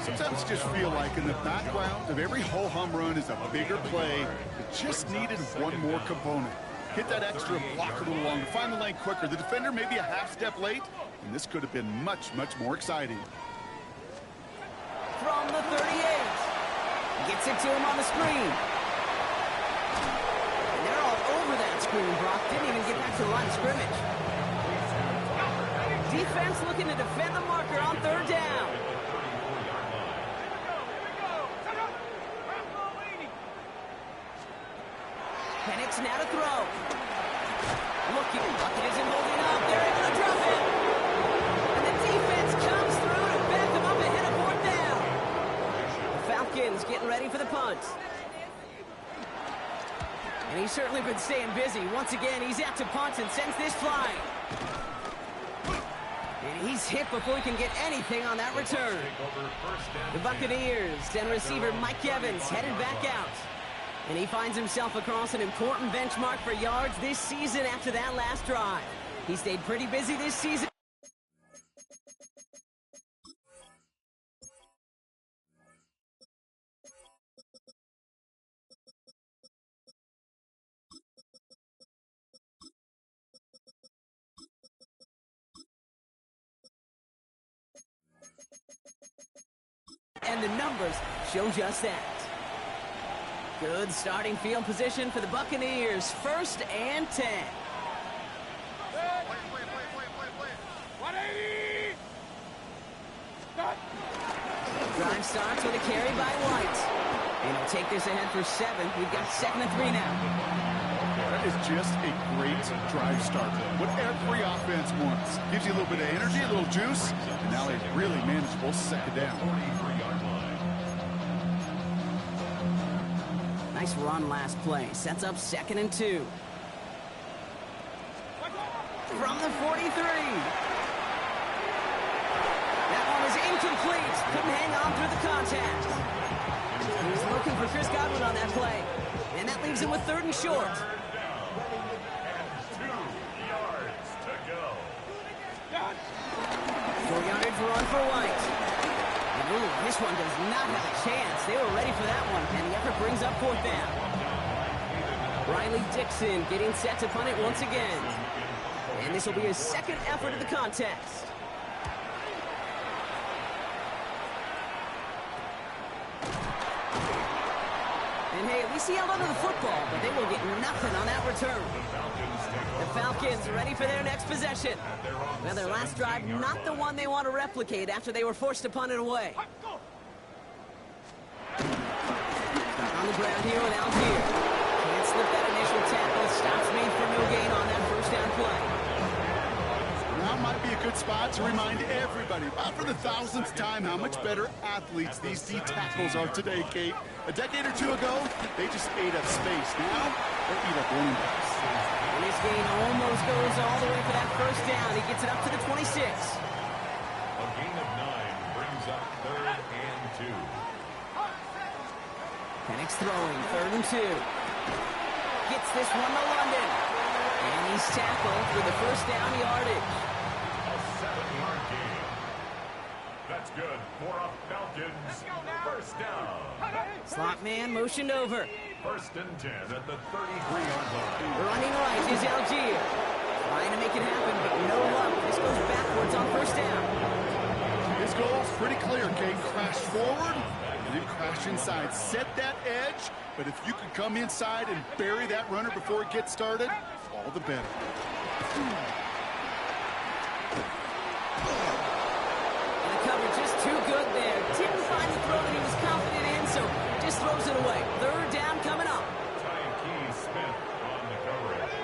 S2: Sometimes you just feel like in the background of every ho-hum run is a bigger play. It just needed one more component. Hit that extra block a little longer, find the lane quicker. The defender may be a half step late, and this could have been much, much more exciting.
S1: from the 38. Gets it to him on the screen. And they're all over that screen, Brock. Didn't even get back to the line of scrimmage. Defense looking to defend the marker on third down. Penix now to throw. Looking, Bucket isn't holding up. They're able to drop it. And the defense comes through to back them up ahead of fourth down. The Falcons getting ready for the punt. And he's certainly been staying busy. Once again, he's out to punt and sends this flying. And he's hit before he can get anything on that return. The Buccaneers and receiver Mike Evans headed back out. And he finds himself across an important benchmark for yards this season after that last drive. He stayed pretty busy this season. And the numbers show just that. Good starting field position for the Buccaneers. 1st and 10.
S4: 180!
S1: Drive starts with a carry by White. And he'll take this ahead for 7. We've got 2nd and 3 now.
S2: That is just a great drive start. What every offense wants. Gives you a little bit of energy, a little juice, and now a really manageable 2nd down.
S1: Nice run last play. Sets up 2nd and 2. From the 43. That one is incomplete. Couldn't hang on through the contact. He was looking for Chris Godwin on that play. And that leaves him with 3rd and short. 4-yardage run for White. And ooh, this one does not have a chance. They were ready for that one, and the effort brings up 4th down. Riley Dixon getting set to punt it once again. And this will be his 2nd effort of the contest. And hey, at least he held onto the football, but they will get nothing on that return. The Falcons ready for their next possession. Well, their last drive, not the one they want to replicate after they were forced to punt it away. Stuck on the ground here with Algier. Can't slip that initial tackle. Stops made for no gain on that 1st down play.
S2: Now might be a good spot to remind everybody, about for the 1000th time, how much better athletes these D tackles are today, Kate. A decade or 2 ago, they just ate up space. Now, they eat up running backs.
S1: And this gain almost goes all the way for that 1st down. He gets it up to the 26.
S3: A gain of 9 brings up 3rd and 2.
S1: Penix throwing, 3rd and 2. Gets this one to London. And he's tackled for the 1st down yardage.
S3: A 7-yard gain. That's good for a Falcons 1st down.
S1: Slot man motioned over.
S3: 1st and 10 at the 33-yard line.
S1: Running right is Algier. Trying to make it happen, but no luck. This goes backwards on 1st down.
S2: His goal is pretty clear, Kate. Crash forward and then crash inside. Set that edge, but if you can come inside and bury that runner before it gets started, all the better.
S1: And the cover just too good there. Didn't find the throw that he was confident in, so just throws it away. 3rd down coming up.
S3: Smith on the coverage.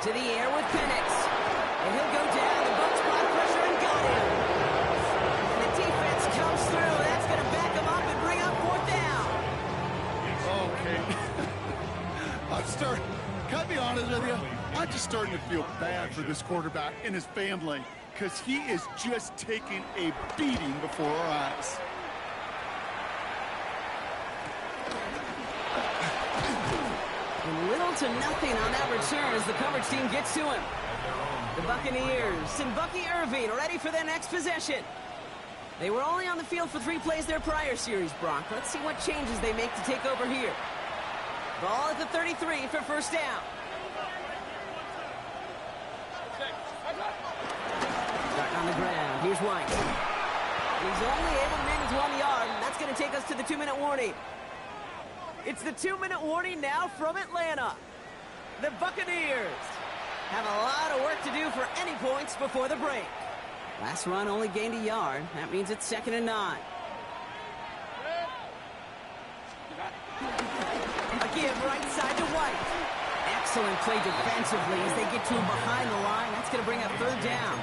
S1: To the air with Penix. And he'll go down. The Bucs block pressure and got him. And the defense comes through. That's going to back him up and bring up 4th down.
S2: Okay. Can I be honest with you? I'm just starting to feel bad for this quarterback and his family because he is just taking a beating before our eyes.
S1: And little to nothing on that return as the coverage team gets to him. The Buccaneers and Bucky Irving ready for their next possession. They were only on the field for 3 plays their prior series, Brock. Let's see what changes they make to take over here. Ball at the 33 for 1st down. Stuck on the ground. Here's White. He's only able to manage 1 yard, and that's going to take us to the 2-minute warning. It's the 2-minute warning now from Atlanta. The Buccaneers have a lot of work to do for any points before the break. Last run only gained 1 yard. That means it's 2nd and 9. A give right side to White. Excellent play defensively as they get to him behind the line. That's going to bring up 3rd down.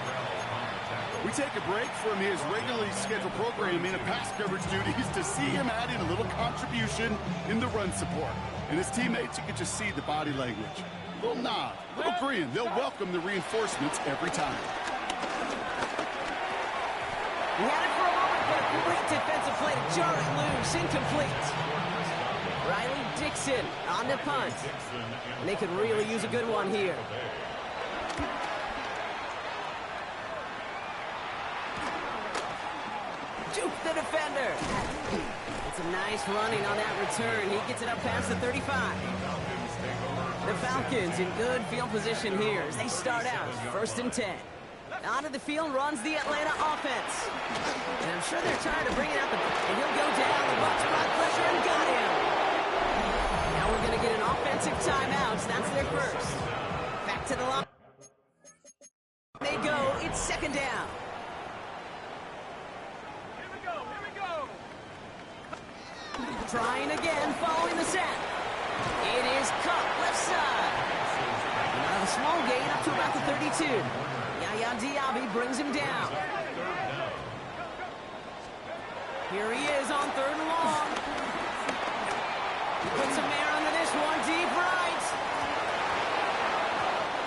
S2: We take a break from his regularly scheduled programming and pass coverage duties to see him add in a little contribution in the run support. And his teammates, you can just see the body language. A little nod, a little grin. They'll welcome the reinforcements every time.
S1: He had it for a moment, but a great defensive play to jar it loose. Incomplete. Riley Dixon on the punt. And they could really use a good one here. Juke the defender. It's a nice running on that return. He gets it up past the 35. The Falcons in good field position here as they start out 1st and 10. Out of the field runs the Atlanta offense. And I'm sure they're trying to bring it up. And he'll go down. The Bucs brought pressure and got him. Now we're going to get an offensive timeout. That's their first. Back to the line. They go. It's 2nd down. Trying again, following the set. It is Cup, left side. A small gain up to about the 32. Yaya Diaby brings him down. Here he is on 3rd and long. He puts some air under this one, deep right.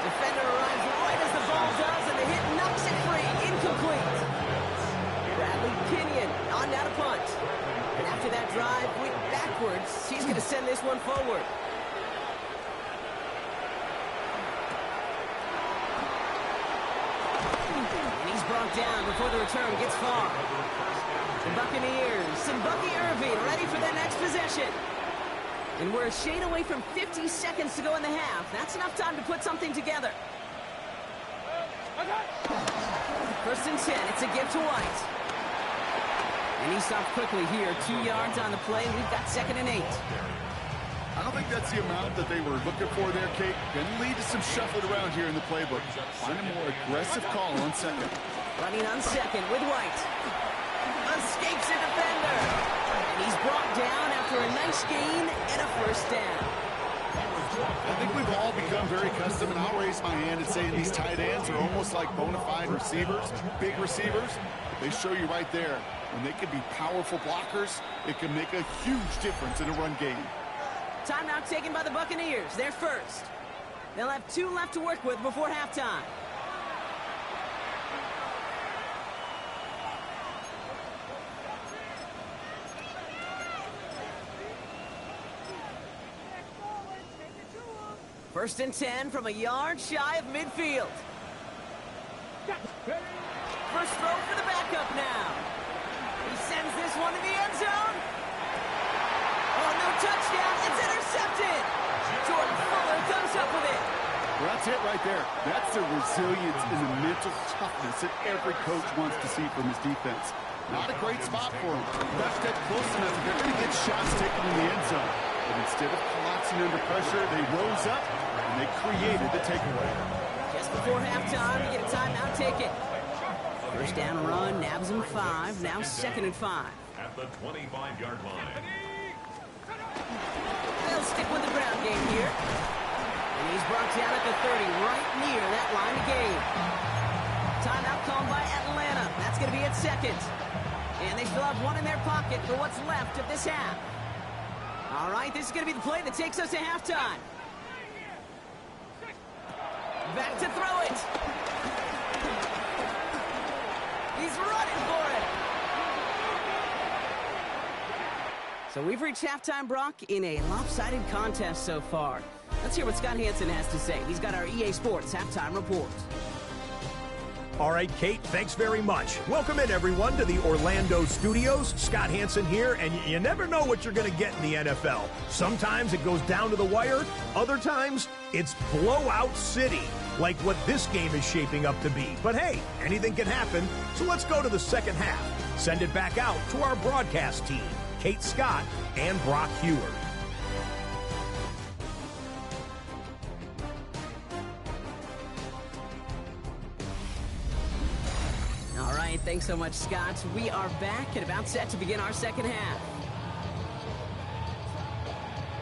S1: Defender arrives right as the ball does, and the hit knocks it free. Incomplete. Bradley Pinion on down to punt. And after that drive went backwards, he's going to send this one forward. And he's brought down before the return gets far. The Buccaneers and Bucky Irving ready for their next possession. And we're a shade away from 50 seconds to go in the half. That's enough time to put something together. 1st and 10. It's a give to White. And he stopped quickly here. 2 yards on the play. We've got 2nd and 8.
S2: I don't think that's the amount that they were looking for there, Kate. Going to lead to some shuffling around here in the playbook. Find a more aggressive call on 2nd.
S1: Running on 2nd with White. Escapes a defender. And he's brought down after a nice gain and a 1st down.
S2: I think we've all become very accustomed, and I'll raise my hand and say these tight ends are almost like bona fide receivers, big receivers. They show you right there. When they can be powerful blockers, it can make a huge difference in a run game.
S1: Timeout taken by the Buccaneers. They're first. They'll have 2 left to work with before halftime. First and 10 from a yard shy of midfield. First throw for the backup now. He sends this one to the end zone. Oh, no touchdown. It's intercepted. Jordan Fuller comes up with it.
S2: Well, that's it right there. That's the resilience and the mental toughness that every coach wants to see from his defense. Not a great spot for him. Left it close enough. They're going to get shots taken in the end zone. But instead of collapsing under pressure, they rose up and they created the takeaway.
S1: Just before halftime, we get a timeout taken. First down run, nabs him 5. Now 2nd and 5.
S3: At the 25-yard line.
S1: They'll stick with the ground game here. And he's brought down at the 30, right near that line of gain. Timeout called by Atlanta. That's going to be at 2nd. And they still have 1 in their pocket for what's left of this half. All right, this is going to be the play that takes us to halftime. Back to throw it. He's running for it. So we've reached halftime, Brock, in a lopsided contest so far. Let's hear what Scott Hansen has to say. He's got our EA Sports halftime report.
S5: All right, Kate, thanks very much. Welcome in, everyone, to the Orlando studios. Scott Hansen here, and you never know what you're going to get in the NFL. Sometimes it goes down to the wire. Other times, it's blowout city. like what this game is shaping up to be. But hey, anything can happen, so let's go to the second half. Send it back out to our broadcast team, Kate Scott and Brock Heward.
S1: All right, thanks so much, Scott. We are back and about set to begin our second half.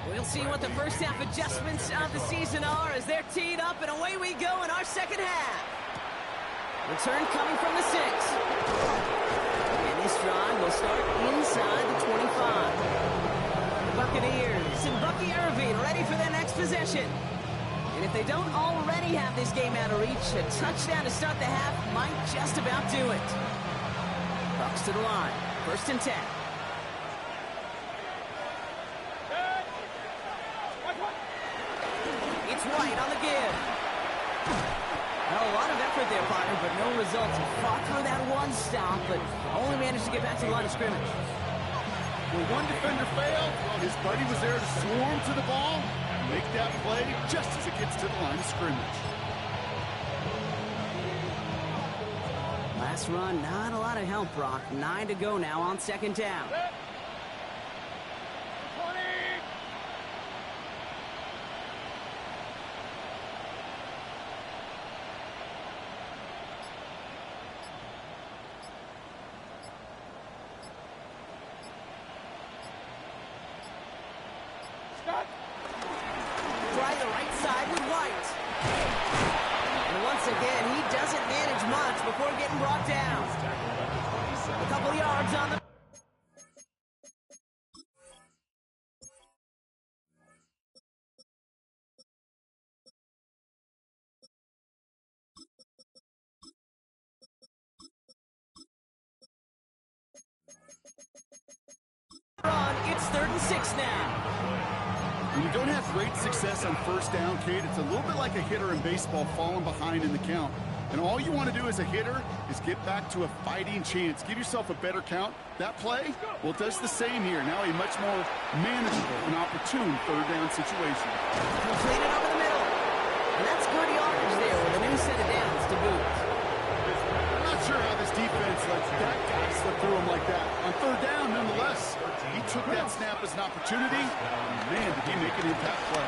S1: We'll see what the first half adjustments of the season are as they're teed up, and away we go in our second half. Return coming from the 6. And this drive will start inside the 25. The Buccaneers and Bucky Irving ready for their next possession. And if they don't already have this game out of reach, a touchdown to start the half might just about do it. Bucks to the line. 1st and 10. It's White on the give. Well, a lot of effort there, partner, but no results. He fought through that one stop, but only managed to get back to the line of scrimmage.
S2: When one defender failed, well, his buddy was there to swarm to the ball and make that play just as it gets to the line of scrimmage.
S1: Last run, not a lot of help, Brock. 9 to go now on 2nd down. Try the right side with White. And once again, he doesn't manage much before getting brought down. A couple yards on the... It's 3rd and 6 now.
S2: When you don't have great success on 1st down, Kate, it's a little bit like a hitter in baseball falling behind in the count. And all you want to do as a hitter is get back to a fighting chance. Give yourself a better count. That play, well, it does the same here. Now a much more manageable and opportune 3rd down situation.
S1: Completed over the middle. And that's good yardage there with a new set of downs to boot.
S2: I'm not sure how this defense lets that guy slip through him like that. On 3rd down, nonetheless, he took that snap as an opportunity. And man, did he make an impact play.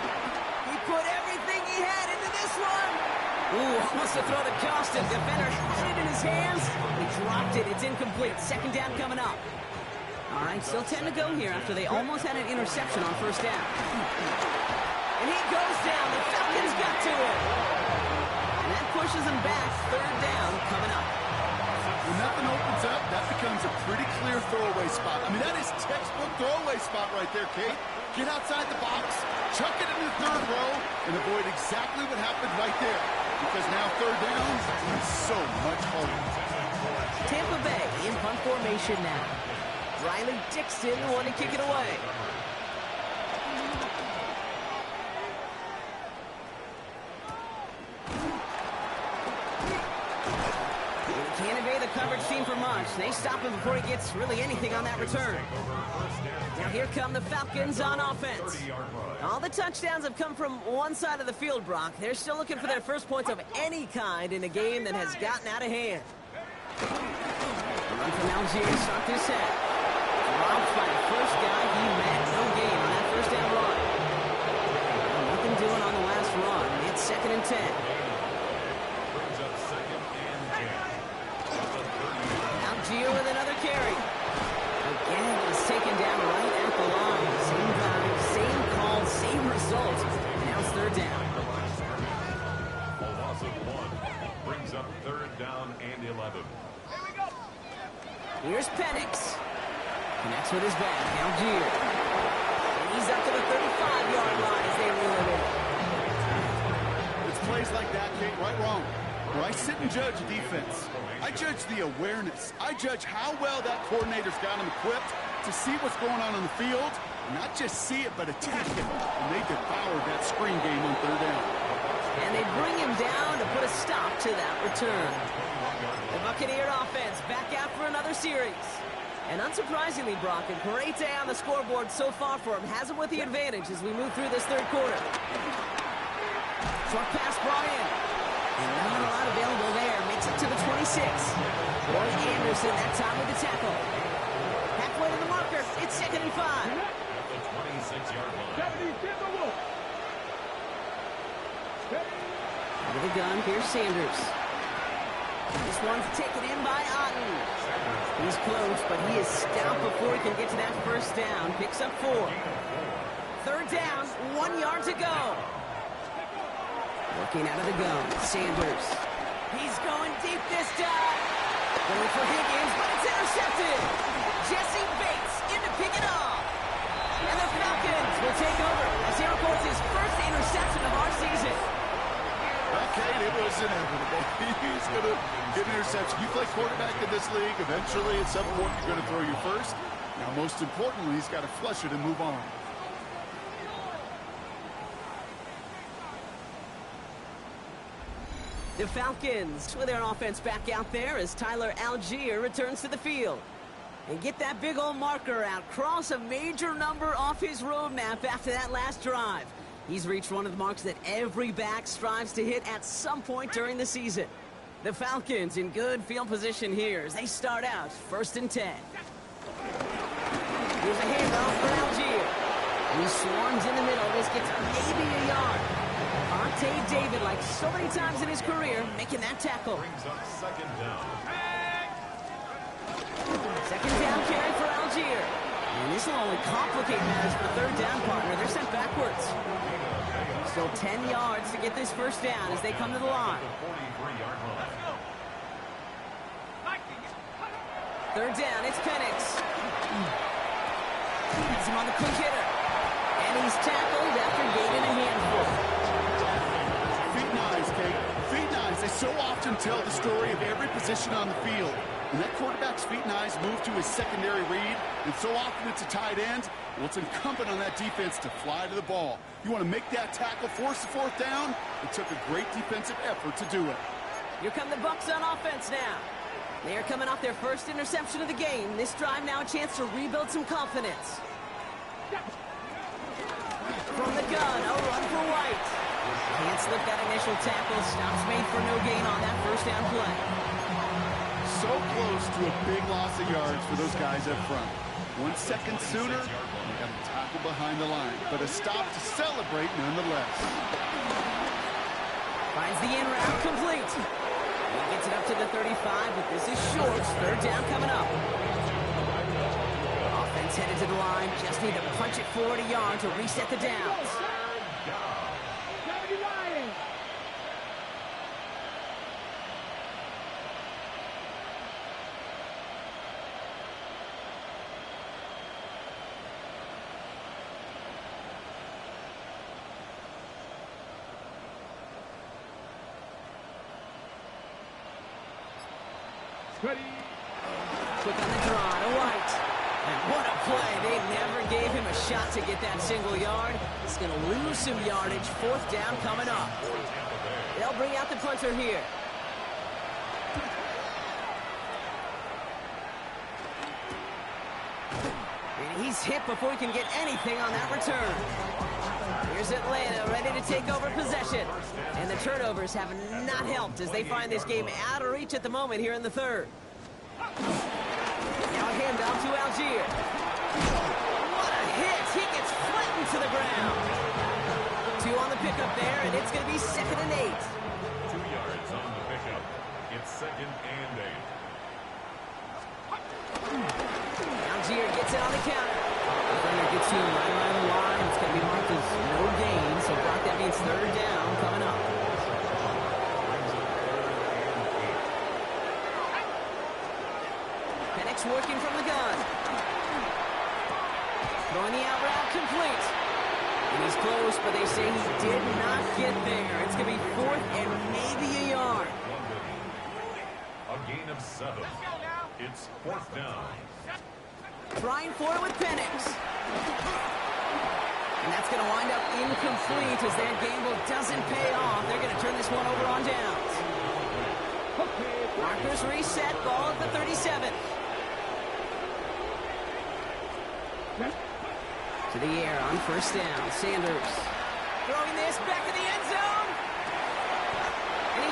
S1: He put everything he had into this one. Ooh, almost to throw the Costin. Defender had it in his hands. He dropped it. It's incomplete. 2nd down coming up. All right, still 10 to go here after they almost had an interception on 1st down. And he goes down. The Falcons got to him. And that pushes him back. 3rd down coming up.
S2: When nothing opens up, that becomes a pretty clear throwaway spot. I mean, that is textbook throwaway spot right there, Kate. Get outside the box, chuck it in the 3rd row, and avoid exactly what happened right there. Because now 3rd down is so much harder.
S1: Tampa Bay in punt formation now. Riley Dixon wanting to kick it away. Can't evade the coverage team for much. They stop him before he gets really anything on that return. Now here come the Falcons on offense. All the touchdowns have come from one side of the field, Brock. They're still looking for their first points of any kind in a game that has gotten out of hand. A run from Algier to start this half. Dropped by the first guy he met. No gain on that 1st down run. Nothing doing on the last run. It's 2nd and 10. Algier with another carry. Again, he's taken down right at the line. Same guy, same call, same result. Now it's 3rd down.
S3: A loss of 1 brings up 3rd down and 11.
S1: Here's Penix. Connects with his back. Algier. And he's up to the 35-yard line as they reel it in.
S2: It's plays like that, Kate, right wrong. Where I sit and judge a defense. I judge the awareness. I judge how well that coordinator's got him equipped to see what's going on the field. Not just see it, but attack it. And they devoured that screen game on 3rd down.
S1: And they bring him down to put a stop to that return. The Buccaneer offense back out for another series. And unsurprisingly, Brock, a great day on the scoreboard so far for him. Has him with the advantage as we move through this 3rd quarter. Short pass brought in. And not a lot available there. Makes it to the 26. Roy Anderson that time with the tackle. Halfway to the marker. It's 2nd and 5.
S3: At the 26-yard line.
S1: Out of the gun, here's Sanders. This one's taken in by Otten. He's close, but he is stopped before he can get to that first down. Picks up 4. 3rd down, 1 yard to go. Working out of the gun, Sanders. He's going deep this time. Going for Higgins, but it's intercepted. Jesse Bates in to pick it off. And the Falcons will take over as he records his first interception of our season.
S2: Okay, it was inevitable. He's going to get an interception. You play quarterback in this league, eventually at some point you're going to throw your first. Now, most importantly, he's got to flush it and move on.
S1: The Falcons with their offense back out there as Tyler Algier returns to the field. And get that big old marker out. Cross a major number off his roadmap after that last drive. He's reached one of the marks that every back strives to hit at some point during the season. The Falcons in good field position here as they start out 1st and 10. Here's a handoff for Algier. He swarms in the middle. This gets maybe a yard. Vontae David, like so many times in his career, making that tackle.
S3: Brings up 2nd down.
S1: 2nd down carry for Algier. And this will only complicate matters for 3rd down partner. They're sent backwards. Still 10 yards to get this first down as they come to the line. 3rd down, it's Penix. He's him on the quick hitter. And he's tackled after gaining a handful.
S2: Feet nice, Kate. Feet nice. They so often tell the story of every position on the field. When that quarterback's feet and eyes move to his secondary read, and so often it's a tight end, well, it's incumbent on that defense to fly to the ball. You want to make that tackle, force the 4th down? It took a great defensive effort to do it.
S1: Here come the Bucs on offense now. They are coming off their first interception of the game. This drive now a chance to rebuild some confidence. From the gun, a run for White. Can't slip that initial tackle. Stops made for no gain on that first down play.
S2: So close to a big loss of yards for those guys up front. 1 second sooner, they got a tackle behind the line, but a stop to celebrate nonetheless.
S1: Finds the in route complete. He gets it up to the 35, but this is short. 3rd down coming up. Offense headed to the line. Just need to punch it forward a yard to reset the downs. Quick on the draw to White. And what a play. They never gave him a shot to get that single yard. He's going to lose some yardage. 4th down coming up. They'll bring out the punter here. And he's hit before he can get anything on that return. Here's Atlanta ready to take over possession. And the turnovers have not helped as they find this game out of reach at the moment here in the 3rd. Now a handoff to Algier. What a hit. He gets flattened to the ground. 2 on the pickup there, and it's going to be 2nd and 8.
S3: 2 yards on the pickup. It's 2nd and 8.
S1: Algier gets it on the counter. Defender gets him right around the line. It's going to be marked as no gain, so Brock, that means 3rd down coming up. Penix working from the gun. Throwing the out route complete. And he's close, but they say he did not get there. It's going to be 4th and maybe a yard.
S3: A gain of 7. It's 4th down.
S1: Trying for it with Penix. And that's going to wind up incomplete as that gamble doesn't pay off. They're going to turn this one over on downs. Markers reset, ball at the 37. To the air on 1st down. Sanders throwing this back in the end zone. And he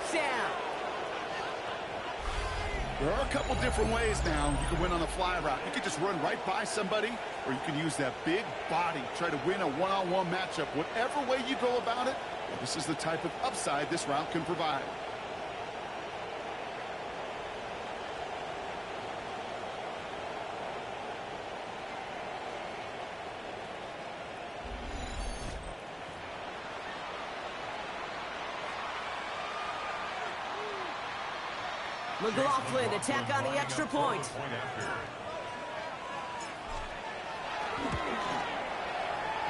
S1: touchdown.
S2: There are a couple different ways now. You can win on the fly route. You can just run right by somebody, or you can use that big body, try to win a one-on-one matchup. Whatever way you go about it, this is the type of upside this route can provide.
S1: McLaughlin attack on the extra point.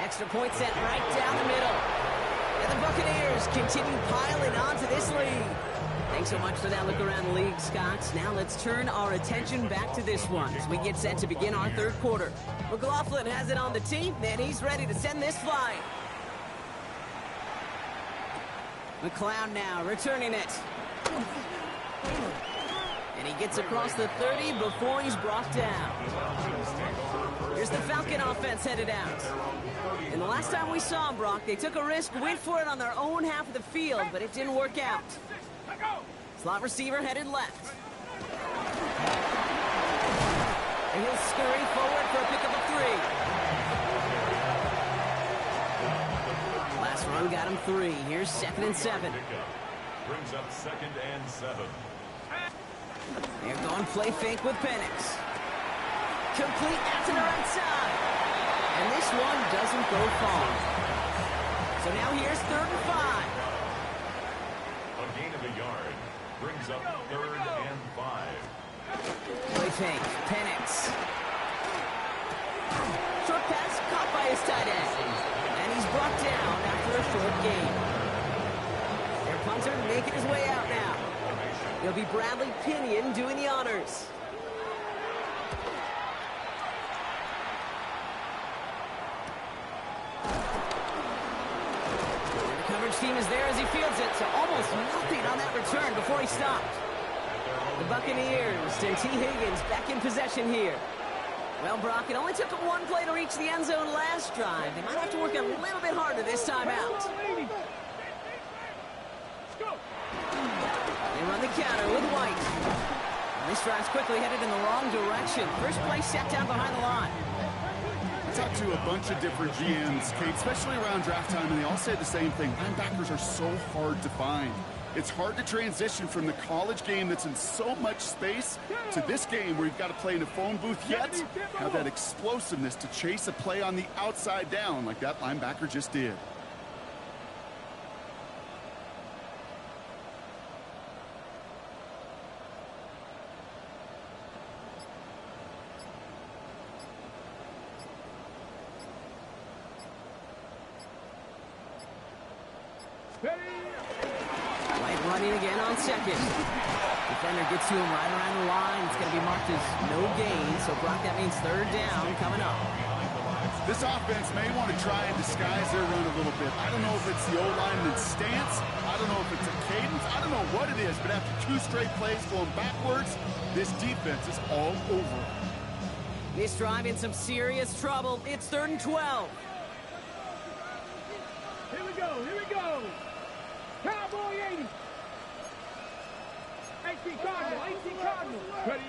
S1: Extra point sent right down the middle. And the Buccaneers continue piling onto this lead. Thanks so much for that look around the league, Scott. Now let's turn our attention back to this one as we get set to begin our third quarter. McLaughlin has it on the tee, and he's ready to send this flying. McLeod now returning it. And he gets across the 30 before he's brought down. Here's the Falcon offense headed out. And the last time we saw them, Brock, they took a risk, went for it on their own half of the field, but it didn't work out. Slot receiver headed left. And he'll scurry forward for a pickup of 3. Last run got him 3. Here's 2nd and 7.
S3: Brings up 2nd and 7.
S1: They're going play fake with Penix. Complete out to the right side. And this one doesn't go far. So now here's 3rd and 5.
S3: A gain of a yard. Brings up 3rd and 5.
S1: Play fake. Penix. Short pass caught by his tight end. And he's brought down after a short gain. Their punter making his way out now. It'll be Bradley Pinion doing the honors. And the coverage team is there as he fields it, so almost nothing on that return before he stopped. The Buccaneers and T. Higgins back in possession here. Well, Brock, it only took them one play to reach the end zone last drive. They might have to work a little bit harder this time out. They run the counter with White. And this drive's quickly headed in the wrong direction. First play set down behind the line.
S2: I talked to a bunch of different GMs, Kate, especially around draft time, and they all say the same thing. Linebackers are so hard to find. It's hard to transition from the college game that's in so much space to this game where you've got to play in a phone booth, yet have that explosiveness to chase a play on the outside down like that linebacker just did.
S1: White running again on 2nd. Defender gets to him right around the line. It's going to be marked as no gain. So, Brock, that means 3rd down coming up.
S2: This offense may want to try and disguise their run a little bit. I don't know if it's the O-lineman's stance. I don't know if it's a cadence. I don't know what it is. But after 2 straight plays going backwards, this defense is all over.
S1: This drive in some serious trouble. It's 3rd and 12.
S4: Here we go, here we go. Cowboy 80. 18 Cardinal, 18 Cardinal. Ready.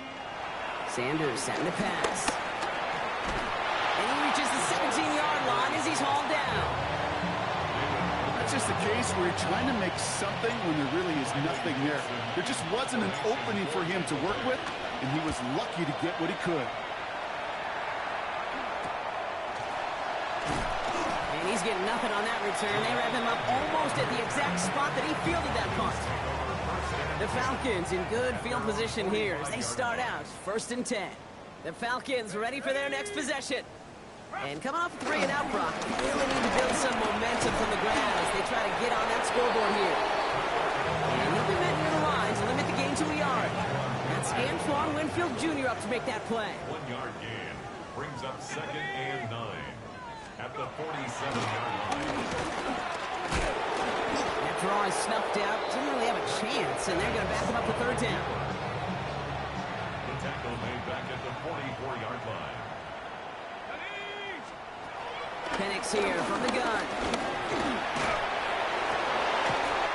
S1: Sanders setting the pass. And he reaches the 17-yard line as he's hauled down.
S2: That's just a case where you're trying to make something when there really is nothing there. There just wasn't an opening for him to work with, and he was lucky to get what he could.
S1: And he's getting nothing on that return. They wrap him up almost at the exact spot that he fielded that punt. The Falcons in good field position here as they start out 1st and 10. The Falcons ready for their next possession. And coming off a 3 and out, Brock, they really need to build some momentum from the ground as they try to get on that scoreboard here. And he'll be met near the line to limit the gain to a yard. That's Antoine Winfield Jr. up to make that play.
S3: 1-yard gain brings up 2nd and 9 at the 47-yard line.
S1: That draw is snuffed out. Didn't really have a chance, and they're going to back him up to 3rd down.
S3: The tackle made back at the 44-yard line.
S1: Penix here from the gun.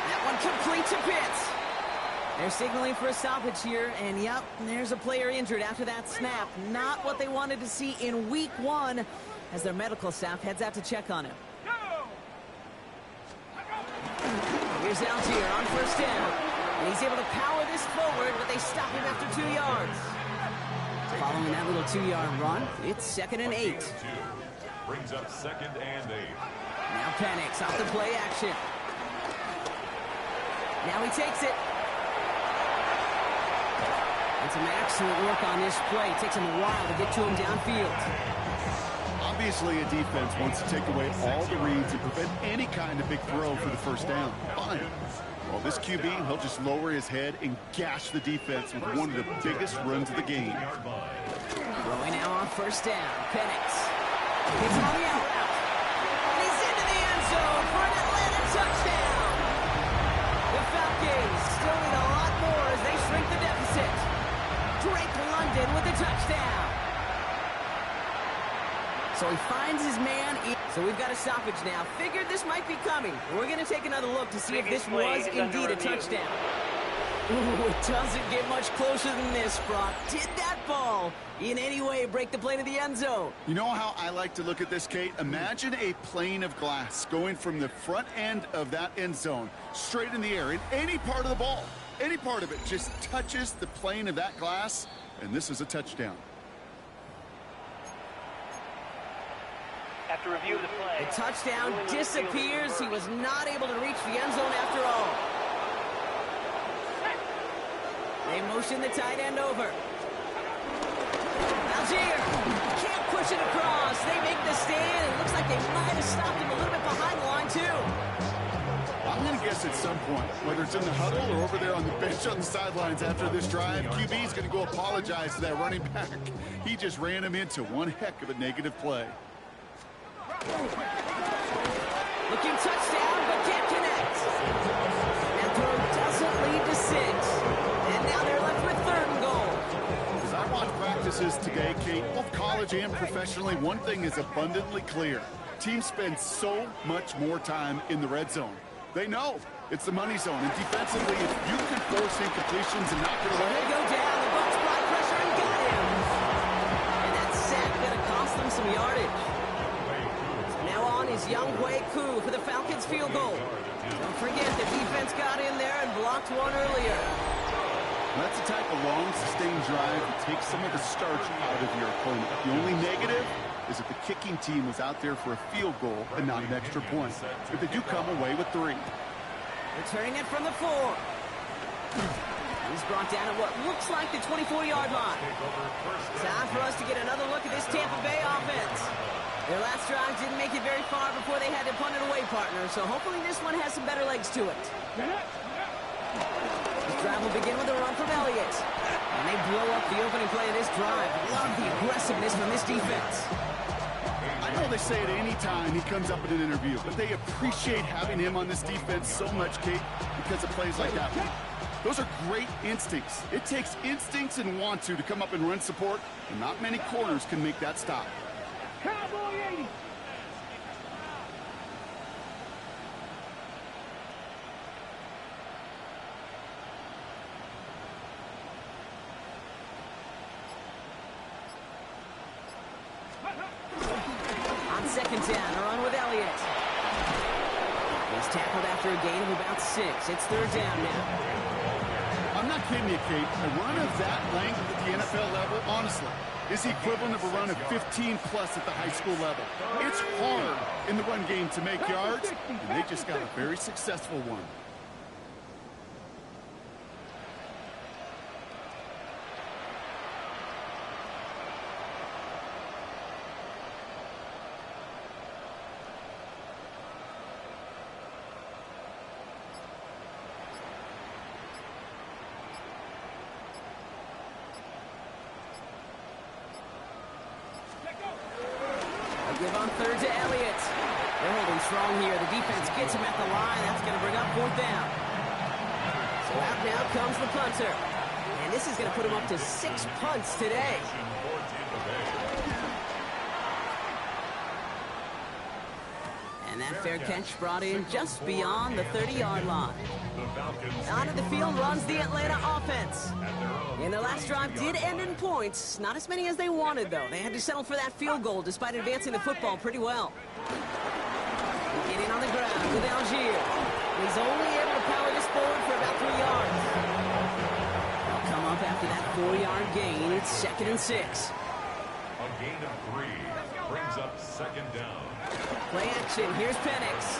S1: That one complete to Pitts. They're signaling for a stoppage here, and yep, there's a player injured after that snap. Not what they wanted to see in week 1 as their medical staff heads out to check on him. Here's Algier on first down, and he's able to power this forward, but they stop him after 2 yards. Following that little 2-yard run, it's 2nd and 8.
S3: Brings up 2nd and 8.
S1: Now Penix off the play action. Now he takes it. And some excellent work on this play. It takes him a while to get to him downfield.
S2: Obviously, a defense wants to take away all the reads and prevent any kind of big throw for the first down. Fine. Well, this QB, he'll just lower his head and gash the defense with one of the biggest runs of the game.
S1: Throwing now on first down. Penix. He's on the out route. And he's into the end zone for an Atlanta touchdown. The Falcons still need a lot more as they shrink the deficit. Drake London with the touchdown. So he finds his man. So we've got a stoppage now. Figured this might be coming. We're going to take another look to see if this was indeed a touchdown. Ooh, it doesn't get much closer than this, Brock. Did that ball in any way break the plane of the end zone?
S2: You know how I like to look at this, Kate? Imagine a plane of glass going from the front end of that end zone straight in the air. In any part of the ball, any part of it just touches the plane of that glass, and this is a touchdown.
S6: After review of the play,
S1: the touchdown disappears. He was not able to reach the end zone after all. They motion the tight end over. Algier can't push it across. They make the stand. It looks like they might have stopped him a little bit behind the line, too.
S2: I'm going to guess at some point, whether it's in the huddle or over there on the bench on the sidelines after this drive, QB's going to go apologize to that running back. He just ran him into one heck of a negative play.
S1: Looking touchdown, but can't connect. That throw doesn't lead to 6. And now they're left with 3rd and goal.
S2: As I watch practices today, Kate, both college and professionally, one thing is abundantly clear. Teams spend so much more time in the red zone. They know it's the money zone. And defensively, if you can force incompletions and knock it away.
S1: They go down. The Bucs brought pressure and got him. And that sack going to cost them some yardage. Now on is Young Wei Koo for the Falcons field goal. Don't forget the defense got in there and blocked one earlier.
S2: That's the type of long, sustained drive that takes some of the starch out of your opponent. The only negative is that the kicking team was out there for a field goal and not an extra point. But they do come away with 3.
S1: Returning it from the 4. He's brought down at what looks like the 24-yard line. Time for us to get another look at this Tampa Bay offense. Their last drive didn't make it very far before they had to punt it away, partner, so hopefully this one has some better legs to it. This drive will begin with a run from Elliott. And they blow up the opening play of this drive. Love the aggressiveness from this defense.
S2: I know they say it any time he comes up in an interview, but they appreciate having him on this defense so much, Kate, because of plays like that one. Those are great instincts. It takes instincts and want to come up and run support, and not many corners can make that stop.
S4: Cowboy 80.
S1: On 2nd down, a run with Elliott. He's tackled after a gain of about 6. It's 3rd down now.
S2: I'm not kidding you, Kate. A run of that length at the NFL level, honestly, is the equivalent of a run of 15-plus at the high school level. It's hard in the run game to make yards, and they just got a very successful one.
S1: Give on 3rd to Elliott. They're holding strong here. The defense gets him at the line. That's going to bring up 4th down. So out now comes the punter. And this is going to put him up to 6 punts today. And that fair catch brought in just beyond the 30-yard line. Out of the field runs the Atlanta offense. And their last drive did end in points. Not as many as they wanted, though. They had to settle for that field goal despite advancing the football pretty well. Getting on the ground with Algier. He's only able to power this forward for about 3 yards. They'll come up after that 4-yard gain. It's 2nd and 6.
S3: A gain of 3 brings up 2nd down.
S1: Play action. Here's Penix.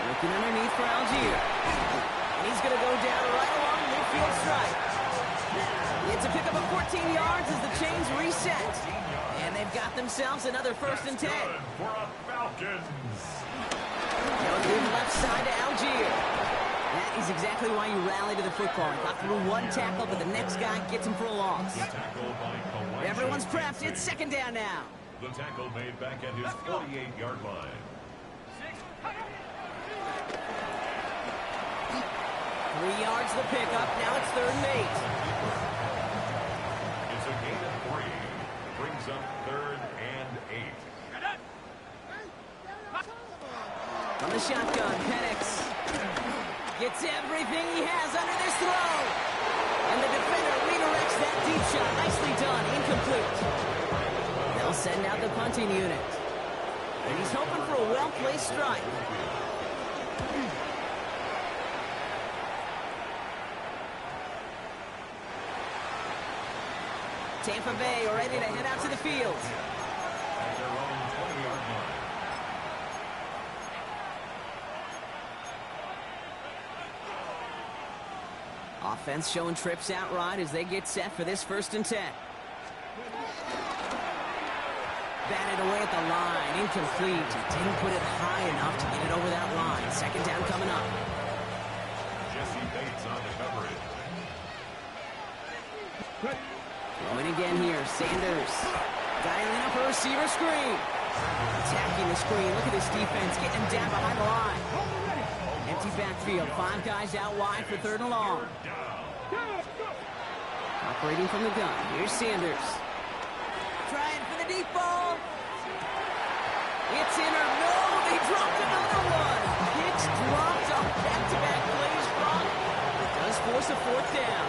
S1: Looking underneath for Algier. And he's going to go down right along the midfield stripe. It's a pickup of 14 yards as the chains reset. And they've got themselves another 1st and 10.
S3: Good for a Falcons.
S1: They'll give left side to Algier. That is exactly why you rally to the football. He got through one tackle, but the next guy gets him for a loss. Everyone's prepped. It's 2nd down now.
S3: The tackle made back at his 48-yard line.
S1: 3 yards the pickup. Now it's 3rd and 8.
S3: It's a gain of 3. Brings up 3rd and 8.
S1: On the shotgun, Penix gets everything he has under this throw. And the defender redirects that deep shot. Nicely done. Incomplete. They'll send out the punting unit. And he's hoping for a well-placed strike. Tampa Bay are ready to head out to the field.
S3: At their own 20-yard line.
S1: Offense showing trips out right as they get set for this 1st and 10. Batted away at the line. Incomplete. Didn't put it high enough to get it over that line. 2nd down coming up.
S3: Jesse Bates on the coverage.
S1: Going again here. Sanders. Dialing up a receiver screen. Attacking the screen. Look at this defense getting down behind the line. Empty backfield. 5 guys out wide for 3rd and long. Operating from the gun. Here's Sanders. Trying for the deep ball. It's in or no. They dropped another one. Hicks dropped on back-to-back plays. Wrong. It does force a 4th down.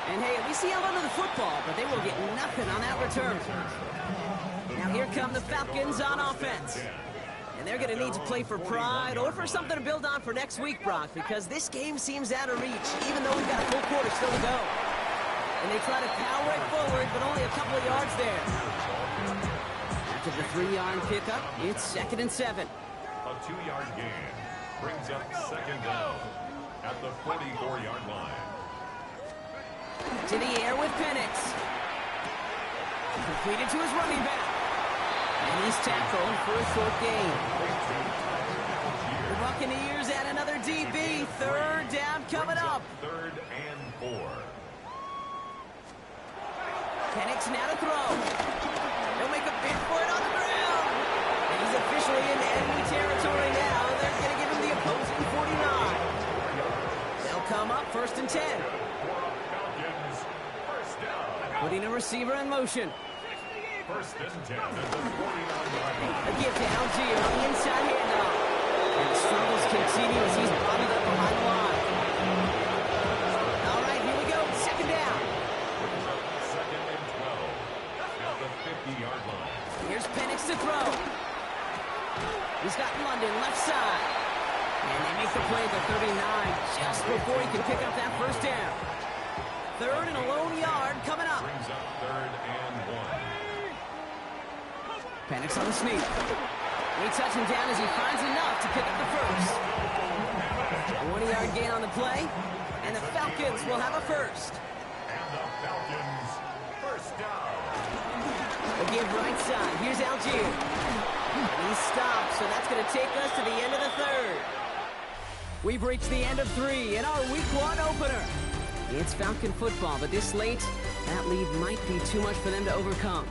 S1: And hey, at least he held onto the football, but they will get nothing on that return. Now here come the Falcons on offense. And they're going to need to play for pride or for something to build on for next week, Brock, because this game seems out of reach, even though we've got a full quarter still to go. And they try to power it forward, but only a couple of yards there. After the 3-yard pickup, it's 2nd and 7.
S3: A 2-yard gain brings up 2nd down at the 44-yard line.
S1: To the air with Penix. Completed to his running back. And he's tackled for a short gain. The Buccaneers add another DB. 3rd down coming up.
S3: 3rd and 4.
S1: Penix now to throw. He'll make a bid for it on the ground. And he's officially in enemy territory now. They're going to give him the opposing 49. They'll come up 1st and 10. Putting a receiver in motion.
S3: 1st and 10 at the 49-yard line.
S1: A give to Algier on the inside handoff. And the struggles continue as he's bottled up behind the line. All right, here we go. 2nd down.
S3: 2nd and 12 at the 50-yard line.
S1: Here's Penix to throw. He's got London left side. And they make the play at the 39 just before he can pick up that 1st down. 3rd and a lone yard coming up.
S3: Brings up 3rd and 1.
S1: Penix on the sneak. They touch him down as he finds enough to pick up the 1st. A 1-yard gain on the play, and the Falcons will have a 1st.
S3: And the Falcons 1st down.
S1: The give right side. Here's Algier. And he stops, so that's going to take us to the end of the 3rd. We've reached the end of 3 in our Week 1 opener. It's Falcon football, but this late, that lead might be too much for them to overcome.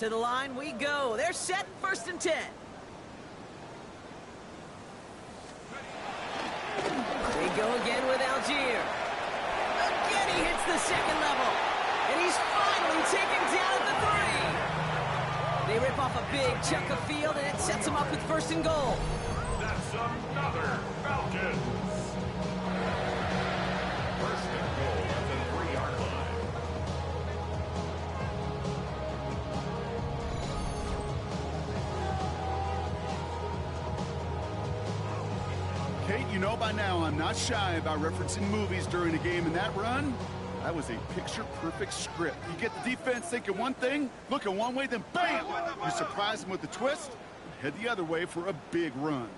S1: To the line we go. They're set, 1st and 10. They go again with Algier. Again, he hits the second level. And he's finally taken down at the 3. They rip off a big chunk of field, and it sets them up with 1st and goal.
S3: That's another Falcons. 1st and goal at the 3-yard line.
S2: Kate, you know by now I'm not shy about referencing movies during a game, and that run, that was a picture-perfect script. You get the defense thinking one thing, looking one way, then bam! You surprise them with the twist, and head the other way for a big run.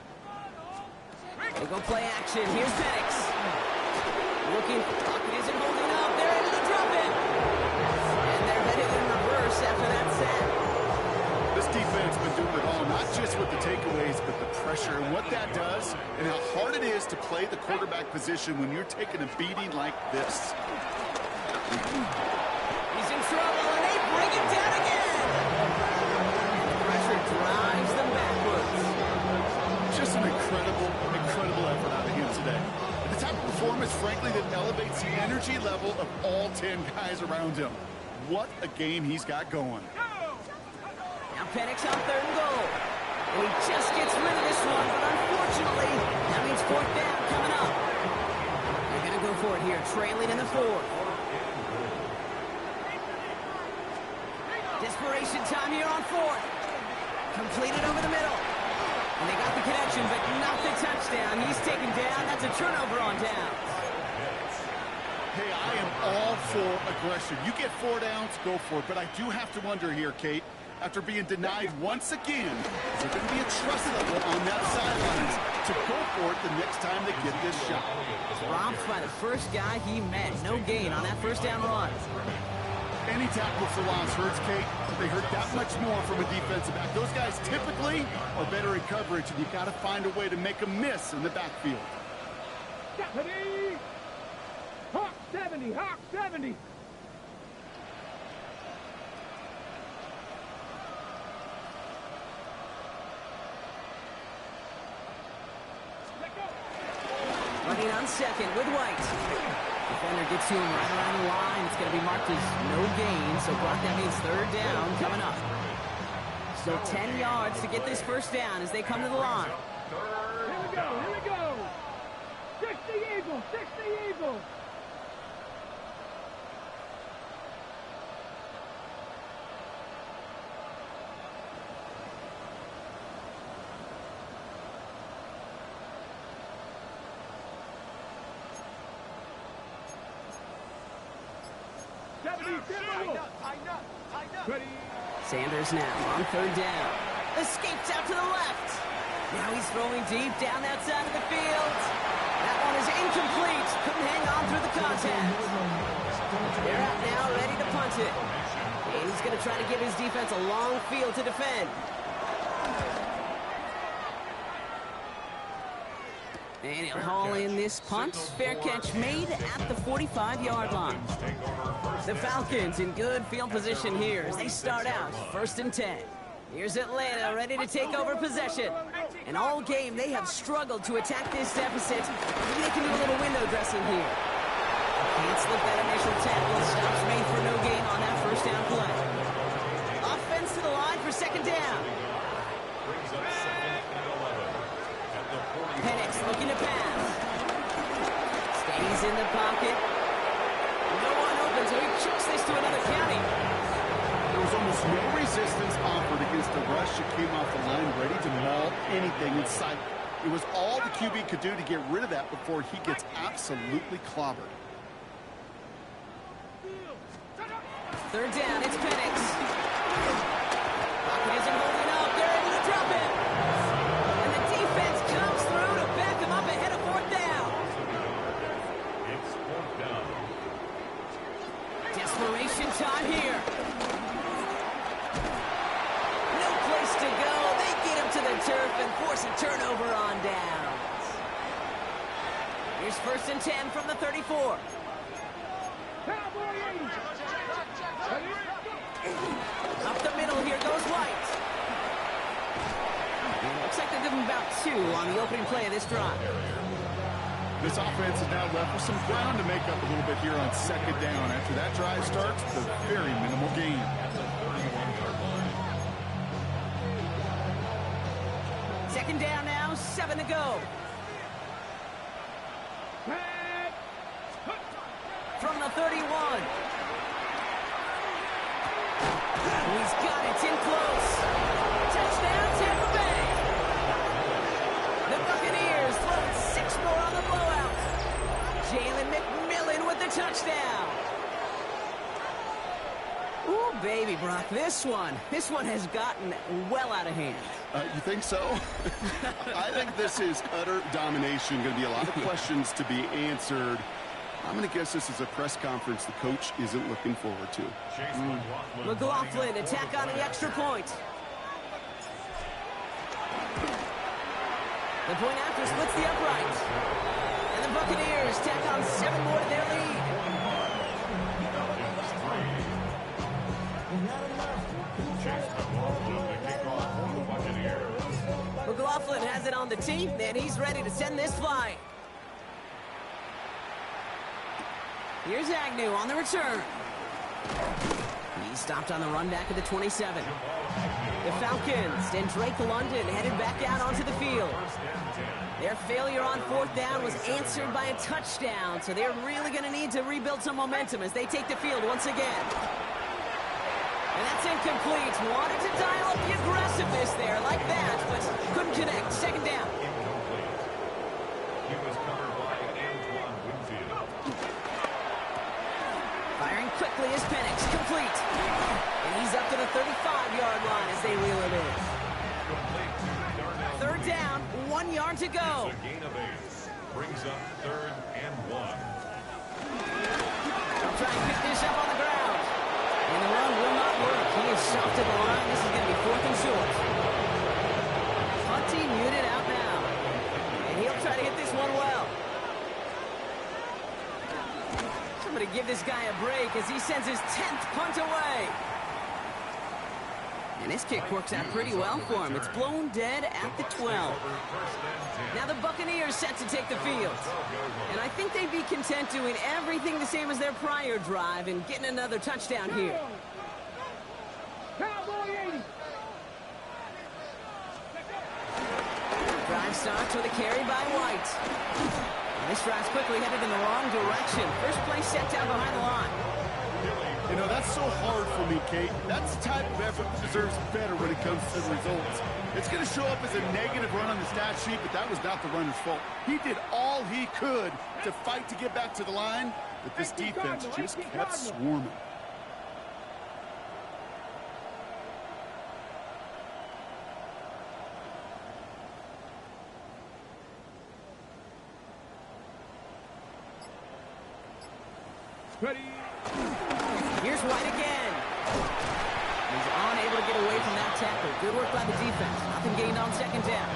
S1: They go play action. Here's Penix. Looking, Pocket isn't holding up. They're into the drop in. And they're headed in reverse after that sack.
S2: This defense has been doing it all, not just with the takeaways, but the pressure and what that does and how hard it is to play the quarterback position when you're taking a beating like this.
S1: He's in trouble, and they bring him down again. And the pressure drives them backwards.
S2: Just an incredible effort out of him today. And the type of performance, frankly, that elevates the energy level of all 10 guys around him. What a game he's got going.
S1: Now Penix on 3rd and goal. And he just gets rid of this one, but unfortunately, that means 4th down coming up. They're going to go for it here, trailing in the 4th. Desperation time here on 4th. Completed over the middle. And they got the connection, but not the touchdown. He's taken down. That's a turnover on downs.
S2: Hey, I am all for aggression. You get 4 downs, go for it. But I do have to wonder here, Kate, after being denied once again, is there going to be a trust level on that sidelines to go for it the next time they get this shot?
S1: Robbed by the first guy he met. No gain on that 1st down run.
S2: Any tackle for loss hurts, Kate. They hurt that much more from a defensive back. Those guys typically are better in coverage, and you've got to find a way to make them miss in the backfield.
S4: 70! Hawk 70! Hawk 70!
S1: Running on 2nd with White. Defender gets to him right around the line. It's going to be marked as no gain. So Brock, that means 3rd down coming up. So 10 yards to get this 1st down as they come to the line.
S4: Here we go! Here we go! 60 Eagles! 60 Eagles!
S1: Sanders now on 3rd down. Escapes out to the left. Now he's throwing deep down that side of the field. That one is incomplete. Couldn't hang on through the contact. They're out now, ready to punt it. And he's going to try to give his defense a long field to defend. And he'll haul in this punt. Fair catch made at the 45-yard line. The Falcons in good field position here as they start out 1st and 10. Here's Atlanta ready to take over possession. And all game they have struggled to attack this deficit. Maybe they can do a little window dressing here. Can't slip that initial tackle. Stops made for no gain on that 1st down play. Offense to the line for 2nd down. Penix looking to pass. Stays in the pocket. No one open, so he chucks this to another county.
S2: There was almost no resistance offered against the rush that came off the line, ready to maul anything in sight. It was all the QB could do to get rid of that before he gets absolutely clobbered.
S1: 3rd down, it's Penix. Pocket isn't holding up. They're able to drop it. And the defense comes through to back him up ahead of 4th down.
S3: It's 4th down.
S1: Desperation time here. No place to go. They get him to the turf and force a turnover on downs. Here's 1st and 10 from the 34. Up the middle middle. Here goes White. And it looks like they'll give him about 2 on the opening play of this drive.
S2: This offense is now left with some ground to make up a little bit here on second down. After that drive starts, the very minimal gain.
S1: Second down now, 7 to go. From the 31. He's got it. It's in close. Touchdown, Tampa Bay. The Buccaneers throwing 6 more on the blowout. Jalen McMillan with the touchdown. Ooh, baby, Brock, this one has gotten well out of hand.
S2: You think so? I think this is utter domination. Going to be a lot of questions to be answered. I'm going to guess this is a press conference the coach isn't looking forward to.
S1: McLaughlin attack on the extra point. The point after splits the upright. And the Buccaneers tack on 7 more to their lead. McLaughlin has it on the tee, and he's ready to send this flying. Here's Agnew on the return. He stopped on the run back at the 27. The Falcons and Drake London headed back out onto the field. Their failure on 4th down was answered by a touchdown, so they're really going to need to rebuild some momentum as they take the field once again. And that's incomplete. Wanted to dial up the aggressiveness there like that, but couldn't connect. Second down.
S3: Incomplete. He was covered by Antoine Winfield.
S1: Firing quickly is Penix. Complete. And he's up to the 35-yard line as they reel it in. Third down, 1 yard to go.
S3: It's a gain of 8. Brings up 3rd and 1.
S1: They'll try and pick this up on the ground. And the run will not work. He is shoved to the line. This is going to be 4th and short. Hunty muted out now. And he'll try to hit this one well. Somebody give this guy a break as he sends his 10th punt away. And this kick works out pretty well for him. It's blown dead at the 12. Now the Buccaneers set to take the field. And I think they'd be content doing everything the same as their prior drive and getting another touchdown here. Drive starts with a carry by White. And this drive's quickly headed in the wrong direction. First play set down behind the line.
S2: You know, that's so hard for me, Kate. That's the type of effort that deserves better when it comes to the results. It's going to show up as a negative run on the stat sheet, but that was not the runner's fault. He did all he could to fight to get back to the line, but this defense just kept swarming.
S4: Ready.
S1: Here's White again. He's unable to get away from that tackle. Good work by the defense. Nothing gained on second down.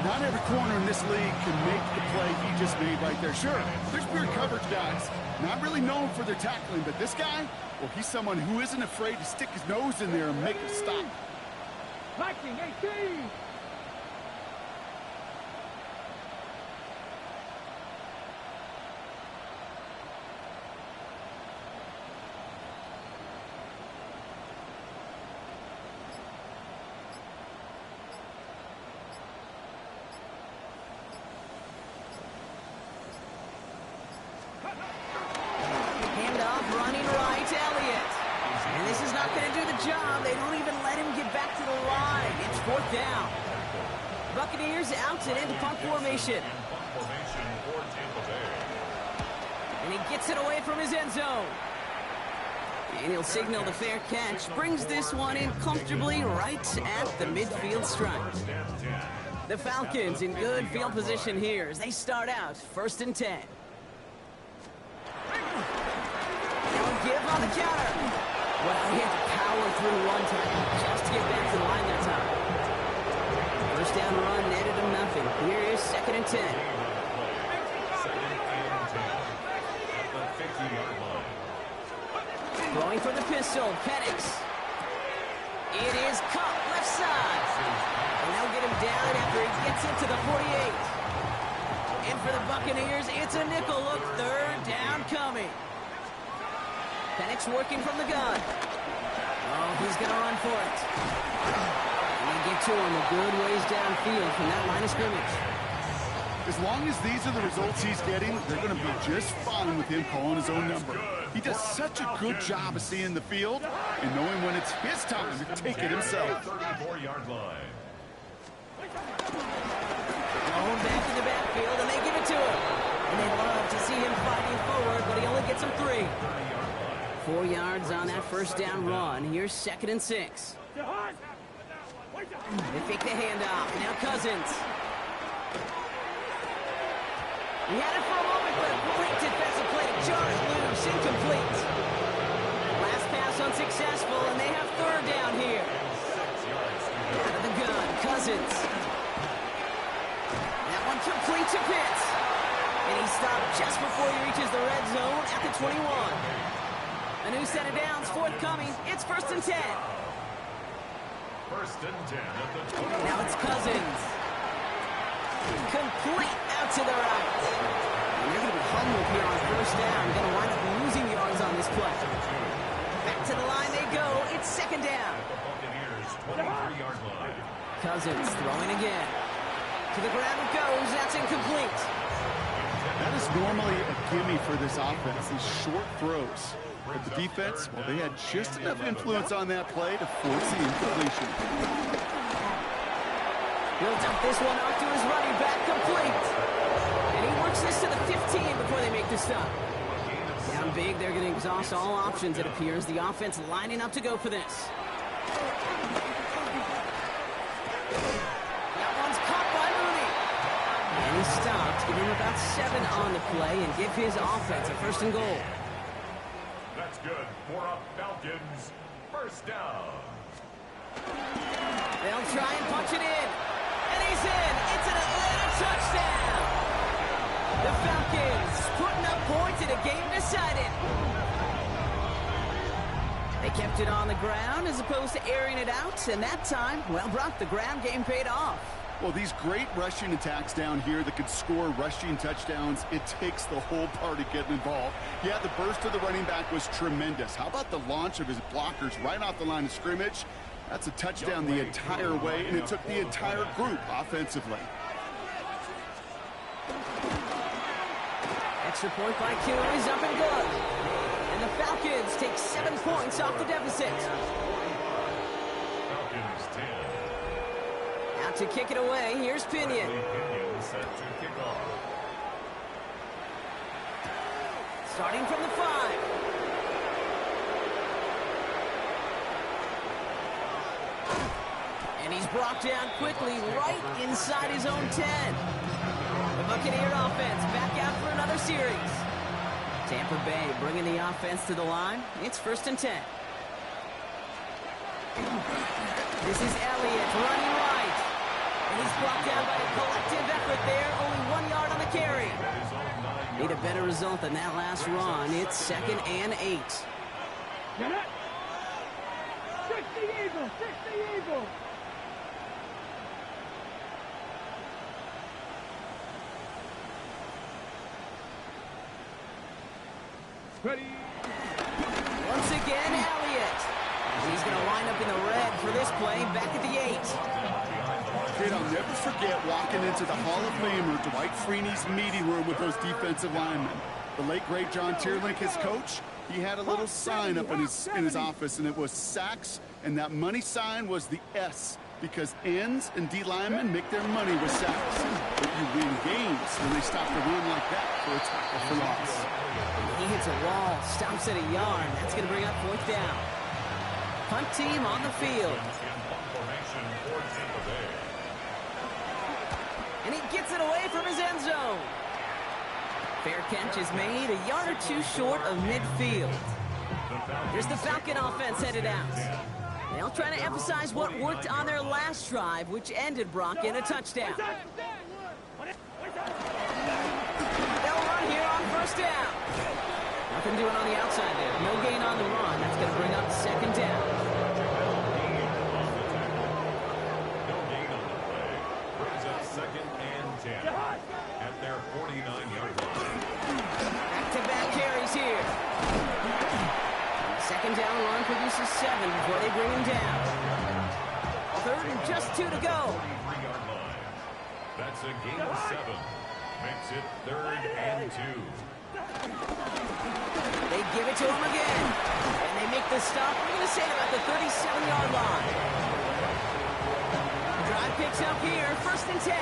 S2: Not every corner in this league can make the play he just made right there. Sure, there's weird coverage guys. Not really known for their tackling, but this guy, well, he's someone who isn't afraid to stick his nose in there and make a stop.
S4: Liking 18.
S1: Down. Buccaneers out and into punt formation. And he gets it away from his end zone. And he'll signal the fair catch. Brings this one in comfortably right at the midfield stripe. The Falcons in good field position here as they start out 1st and 10. They'll give on the counter. Well, he had to power through one time just to get back to the line that time. First down run netted him nothing. Here is 2nd and 10. Throwing for the pistol, Penix. It is caught left side. And they'll get him down after he gets it to the 48. And for the Buccaneers, it's a nickel look. Third down coming. Penix working from the gun. Oh, he's going to run for it. And they get to him a good ways downfield from that line of scrimmage.
S2: As long as these are the results he's getting, they're going to be just fine with him calling his own number. He does such a good job of seeing the field and knowing when it's his time to take it himself.
S3: 34-yard line.
S1: Thrown back in the backfield, and they give it to him. And they love to see him fighting forward, but he only gets them 3. 4 yards on that first down run. Here's 2nd and 6. They fake the handoff. Now Cousins. He had it for a moment, but a great defensive play to jar it loose. Incomplete. Last pass unsuccessful, and they have 3rd down here. Out of the gun, Cousins. That one complete to Pitts. And he stopped just before he reaches the red zone at the 21. A new set of downs forthcoming. It's 1st and 10.
S3: 1st and 10 at the 20.
S1: Now it's Cousins. Complete out to the right. And they're going to be humbled here on 1st down. Going to wind up losing yards on this play. Back to the line they go. It's 2nd down.
S3: The Buccaneers 23-yard line.
S1: Cousins throwing again. To the ground it goes. That's incomplete.
S2: That is normally a gimme for this offense, these short throws. But the defense, well, they had just enough influence on that play to force the incompletion.
S1: He'll dump this one off to his running back, complete. And he works this to the 15 before they make the stop. Down big, they're going to exhaust all options, it appears. The offense lining up to go for this. That one's caught by Mooney. And he stopped, give him about 7 on the play, and give his offense a 1st and goal.
S3: That's good for a Falcons 1st down.
S1: They'll try and punch it in. And he's in. It's an Atlanta touchdown. The Falcons putting up points in a game decided. They kept it on the ground as opposed to airing it out. And that time, well, Brock, the ground game paid off.
S2: Well, these great rushing attacks down here that could score rushing touchdowns, it takes the whole party getting involved. Yeah, the burst of the running back was tremendous. How about the launch of his blockers right off the line of scrimmage? That's a touchdown the entire way, and it took the entire group offensively.
S1: Extra point by Q is up and good. And the Falcons take 7 points off the deficit.
S3: Falcons 10.
S1: Out to kick it away, here's Pinion.
S3: Pinion set to kick off.
S1: Starting from the 5. And he's brought down quickly right inside his own 10. The Buccaneer offense back out for another series. Tampa Bay bringing the offense to the line. It's 1st and 10. This is Elliott running right. And he's brought down by a collective effort there. Only 1 yard on the carry. Need a better result than that last run. It's 2nd and 8.
S4: Get it. 60 Eagles, 60 Eagles. Ready.
S1: Once again, Elliott. He's going to line up in the red for this play back at the 8.
S2: Kid, I'll never forget walking into the Hall of Famer Dwight Freeney's meeting room with those defensive linemen. The late, great John Tierlink, his coach, he had a little sign up in his office, and it was sacks, and that money sign was the S, because ends and D linemen make their money with sacks. But you win games when they stop the run like that for a tackle for loss.
S1: He hits a wall, stops at a yard. That's going to bring up 4th down. Punt team on the field.
S3: In punt formation for Tampa Bay.
S1: And he gets it away from his end zone. Fair catch is made, a yard or 2 short of midfield. Here's the Falcon offense headed out. They'll try to emphasize what worked on their last drive, which ended, Brock, in a touchdown. They'll run here on 1st down. Nothing doing on the outside there. No gain on the run. That's going to bring up 2nd down.
S3: at their 49-yard line.
S1: Back-to-back carries here. Second down run produces 7 before they bring him down. Third and just 2 to go.
S3: 43-yard line. That's a gain of 7. Makes it 3rd and 2.
S1: They give it to him again. And they make the stop. We're going to say about the 37-yard line. Drive picks up here. 1st and 10.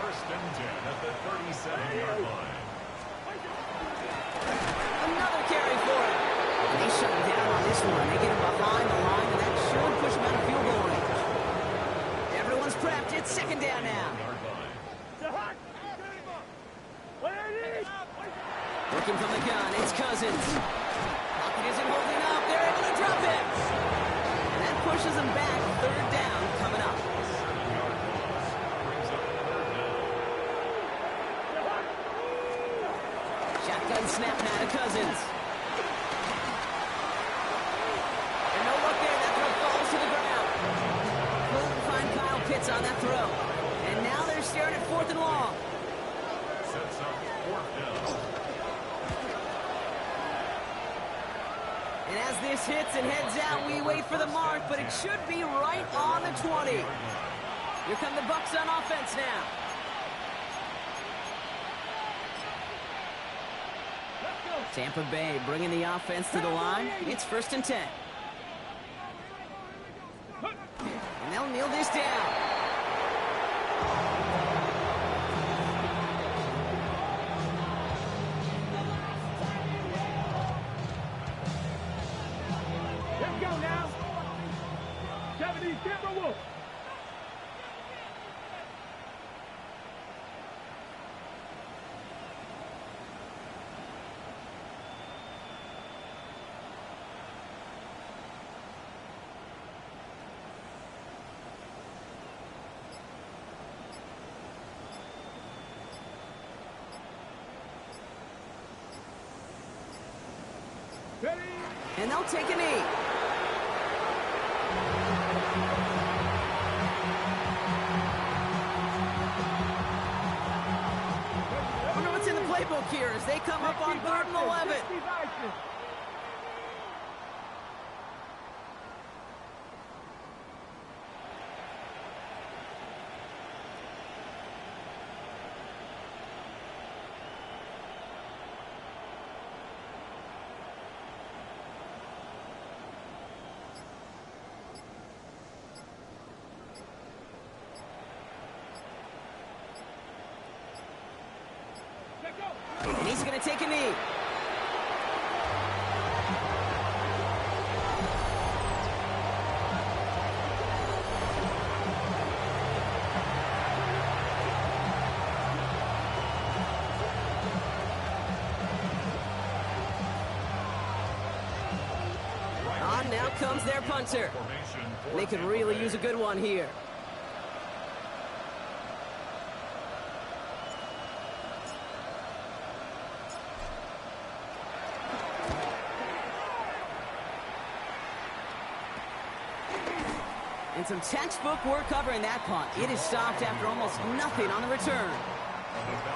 S3: 1st and 10 at the 37-yard line.
S1: Another carry for him. They shut him down on this one. They get him behind the line, and that should push him out of field goal range. Everyone's prepped. It's 2nd down now. Looking from the gun, it's Cousins. Pocket isn't holding up. They're able to drop it. And that pushes them back. 3rd down coming up. Shotgun snap now to Cousins. And no look there. That throw falls to the ground. Couldn't find Kyle Pitts on that throw. And now they're staring at 4th and long.
S3: Sets up 4th down.
S1: And as this hits and heads out, we wait for the mark, but it should be right on the 20. Here come the Bucs on offense now. Tampa Bay bringing the offense to the line. It's 1st and 10. And they'll kneel this down.
S4: Let's go now. 70 Timber Wolf. Ready?
S1: And they'll take a knee. I wonder what's in the playbook here as they come up on 3rd and 11. And he's going to take a knee. On now comes their punter. They could really use a good one here. And some textbook work covering that punt. It is stopped after almost nothing on the return.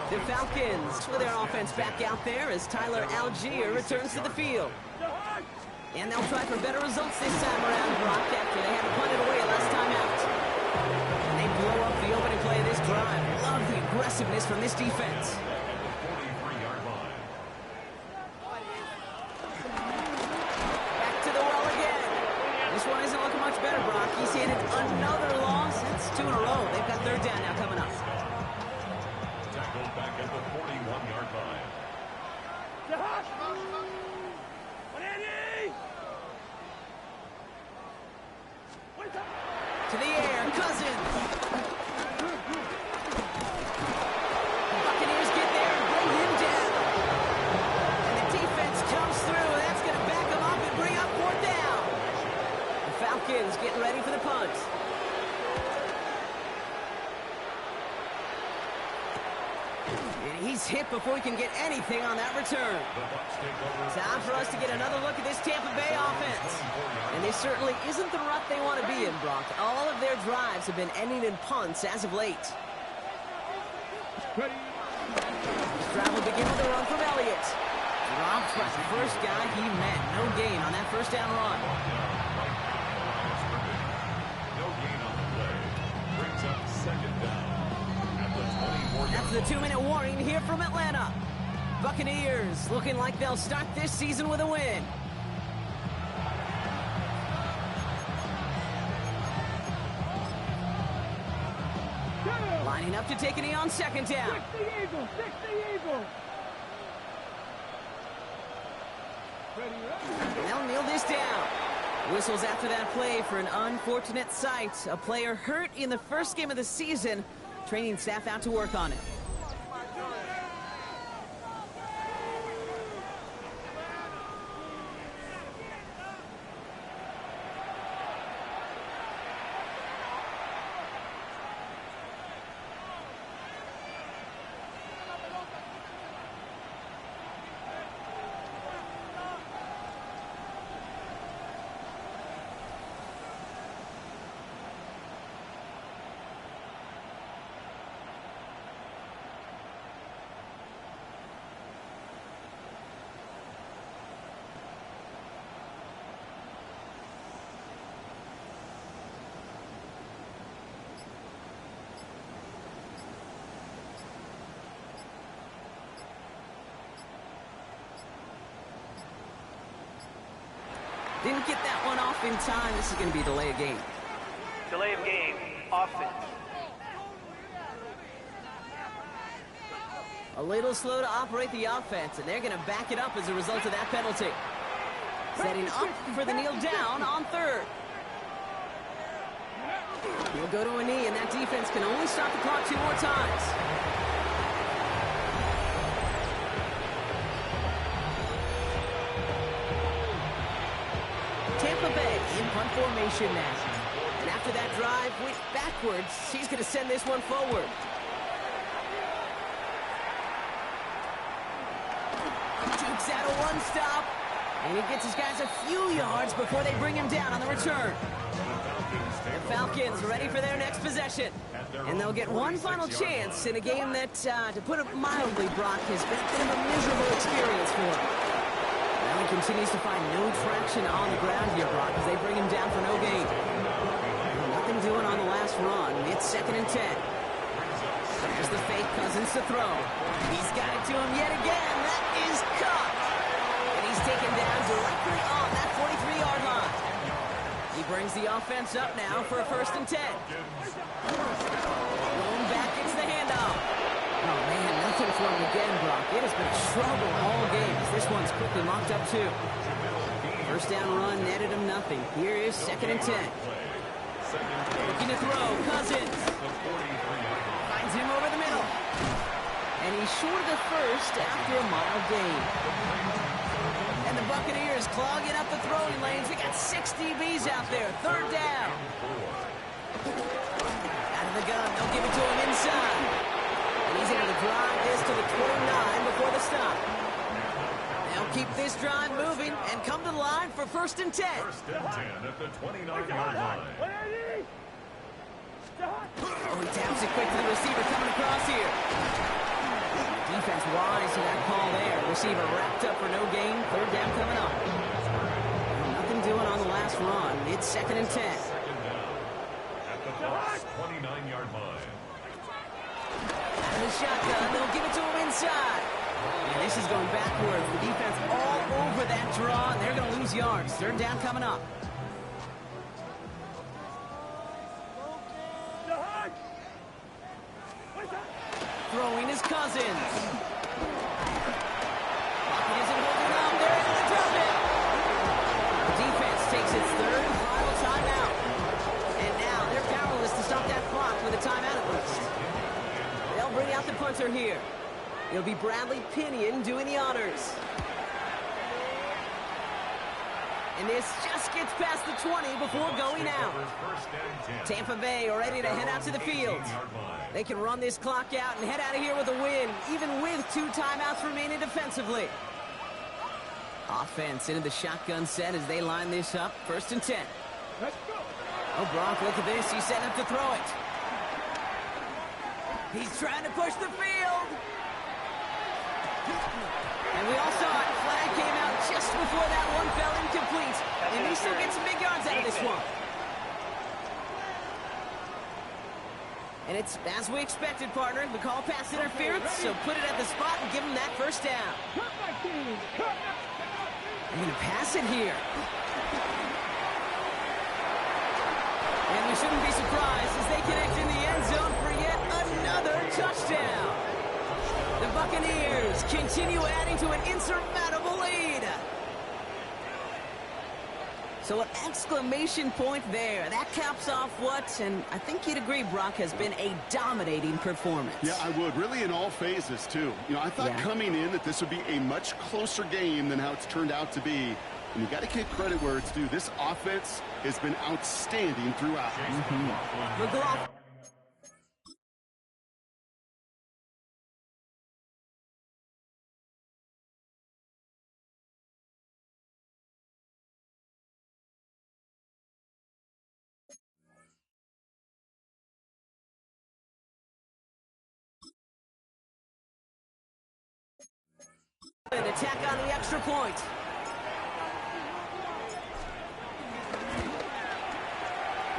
S1: The Falcons with their offense back out there as Tyler Algier returns to the field. And they'll try for better results this time around, Brock, after they had to punt it away last time out. And they blow up the opening play of this drive. Love the aggressiveness from this defense. Back to the well again. This one isn't looking much better, Brock. He's handed another loss. It's 2 in a row. They've got 3rd down now coming up.
S3: Tackled back at the 41-yard line.
S1: To the air, Cousins. The Buccaneers get there and bring him down. And the defense comes through. That's going to back him up and bring up 4th down. The Falcons getting ready for the punt. And he's hit before he can get anything on that return. Time for us to get another look at this Tampa Bay offense. And this certainly isn't the rut they want to be in, Brock. All of their drives have been ending in punts as of late. Stroud will begin with a run from Elliott. Dropped by the first guy he met. No gain on that first down run.
S3: No gain on the play. Brings up second down.
S1: That's the 2-minute warning here from Atlanta. Buccaneers looking like they'll start this season with a win. Lining up to take a knee on second down.
S4: 60 Eagles, 60 Eagles.
S1: They'll kneel this down. Whistles after that play for an unfortunate sight. A player hurt in the first game of the season. Training staff out to work on it. Didn't get that one off in time. This is going to be a delay of game.
S6: Delay of game. Offense.
S1: A little slow to operate the offense, and they're going to back it up as a result of that penalty. Setting up for the kneel down on third. He'll go to a knee, and that defense can only stop the clock 2 more times. Tampa Bay in punt formation now. And after that drive went backwards, she's going to send this one forward. Jukes out a one-stop. And he gets his guys a few yards before they bring him down on the return. The Falcons ready for their next possession. And they'll get one final chance in a game that, to put it mildly, Brock, has been a bit of a miserable experience for him. Now he continues to find no traction on the ground here, Brock, as they bring him down for no gain. Nothing doing on the last run. It's 2nd and 10. There's the fake Cousins to throw. He's got it to him yet again. That is caught. And he's taken down directly on that 43-yard line. He brings the offense up now for a 1st and 10. Going back, it's the handoff. Oh, man, nothing for him again, Brock. It has been a struggle all game as this one's quickly mocked up, too. First down run netted him nothing. Here is 2nd and 10. Looking to throw. Cousins. Finds him over the middle. And he's short of the first after a mild gain. And the Buccaneers clogging up the throwing lanes. They got 6 DBs out there. 3rd down. Out of the gun. They'll give it to him inside. And he's able to drive this to the 29 before the stop. They'll keep this drive moving and come to the line for 1st and 10.
S3: 1st and 10 at the 29-yard line.
S1: Oh, he taps it quick to the receiver coming across here. Defense wise to that call there. Receiver wrapped up for no gain. 3rd down coming up. Nothing doing on the last run. It's 2nd and 10.
S3: Second down at the Bucs' 29-yard line.
S1: Out of the shotgun. They'll give it to him inside. And this is going backwards. The defense all over that draw, and they're going to lose yards. 3rd down coming up. Throwing his Cousins. Pocket isn't holding up. They're able to drop it. The defense takes its 3rd and final timeout. And now they're powerless to stop that clock with a timeout at least. They'll bring out the punter here. It'll be Bradley Pinion doing the honors. And this just gets past the 20 before going out. Tampa Bay ready to head out to the field. They can run this clock out and head out of here with a win, even with 2 timeouts remaining defensively. Offense into the shotgun set as they line this up. 1st and 10.
S4: Let's go.
S1: Oh, Brock, look at this. He's setting up to throw it. He's trying to push the field. And we all saw it. Flag came out just before that one fell incomplete. And he still gets some big yards out of this one. And it's as we expected, partner. The call pass interference, so put it at the spot and give him that 1st down. They're going to pass it here. And we shouldn't be surprised as they connect in the end zone for yet another touchdown. The Buccaneers continue adding to an insurmountable lead. So an exclamation point there. That caps off what, and I think you'd agree, Brock, has been a dominating performance.
S2: Yeah, I would. Really in all phases, too. You know, I thought coming in that this would be a much closer game than how it's turned out to be. And you got to give credit where it's due. This offense has been outstanding throughout.
S1: McLaughlin. An attack on the extra point.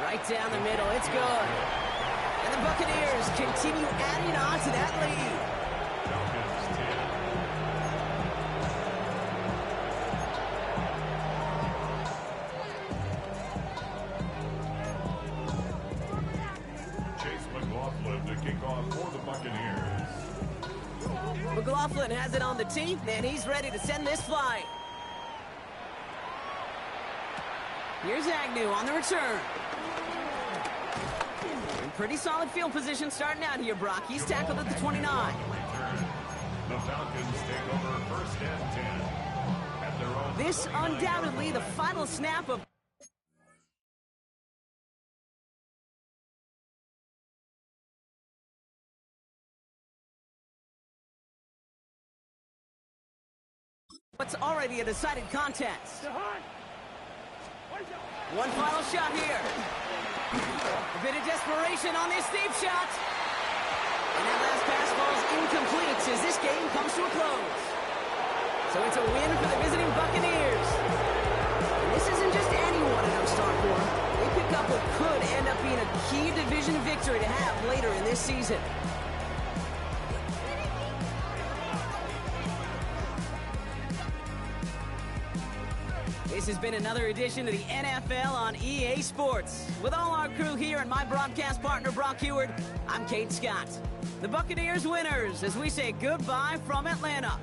S1: Right down the middle, it's good. And the Buccaneers continue adding on to that lead.
S3: Chase McLaughlin to kick off for the Buccaneers.
S1: McLaughlin has it on the tee, and he's ready to send this flying. Here's Agnew on the return. In pretty solid field position starting out here, Brock. He's tackled at the 29.
S3: The Falcons take over 1st and 10. At their own
S1: This undoubtedly the final snap of... what's already a decided contest. One final shot here. A bit of desperation on this deep shot. And that last pass falls incomplete as this game comes to a close. So it's a win for the visiting Buccaneers. And this isn't just any 1-0 start for them. They pick up what could end up being a key division victory to have later in this season. This has been another edition of the NFL on EA Sports. With all our crew here and my broadcast partner, Brock Heward, I'm Kate Scott. The Buccaneers winners as we say goodbye from Atlanta.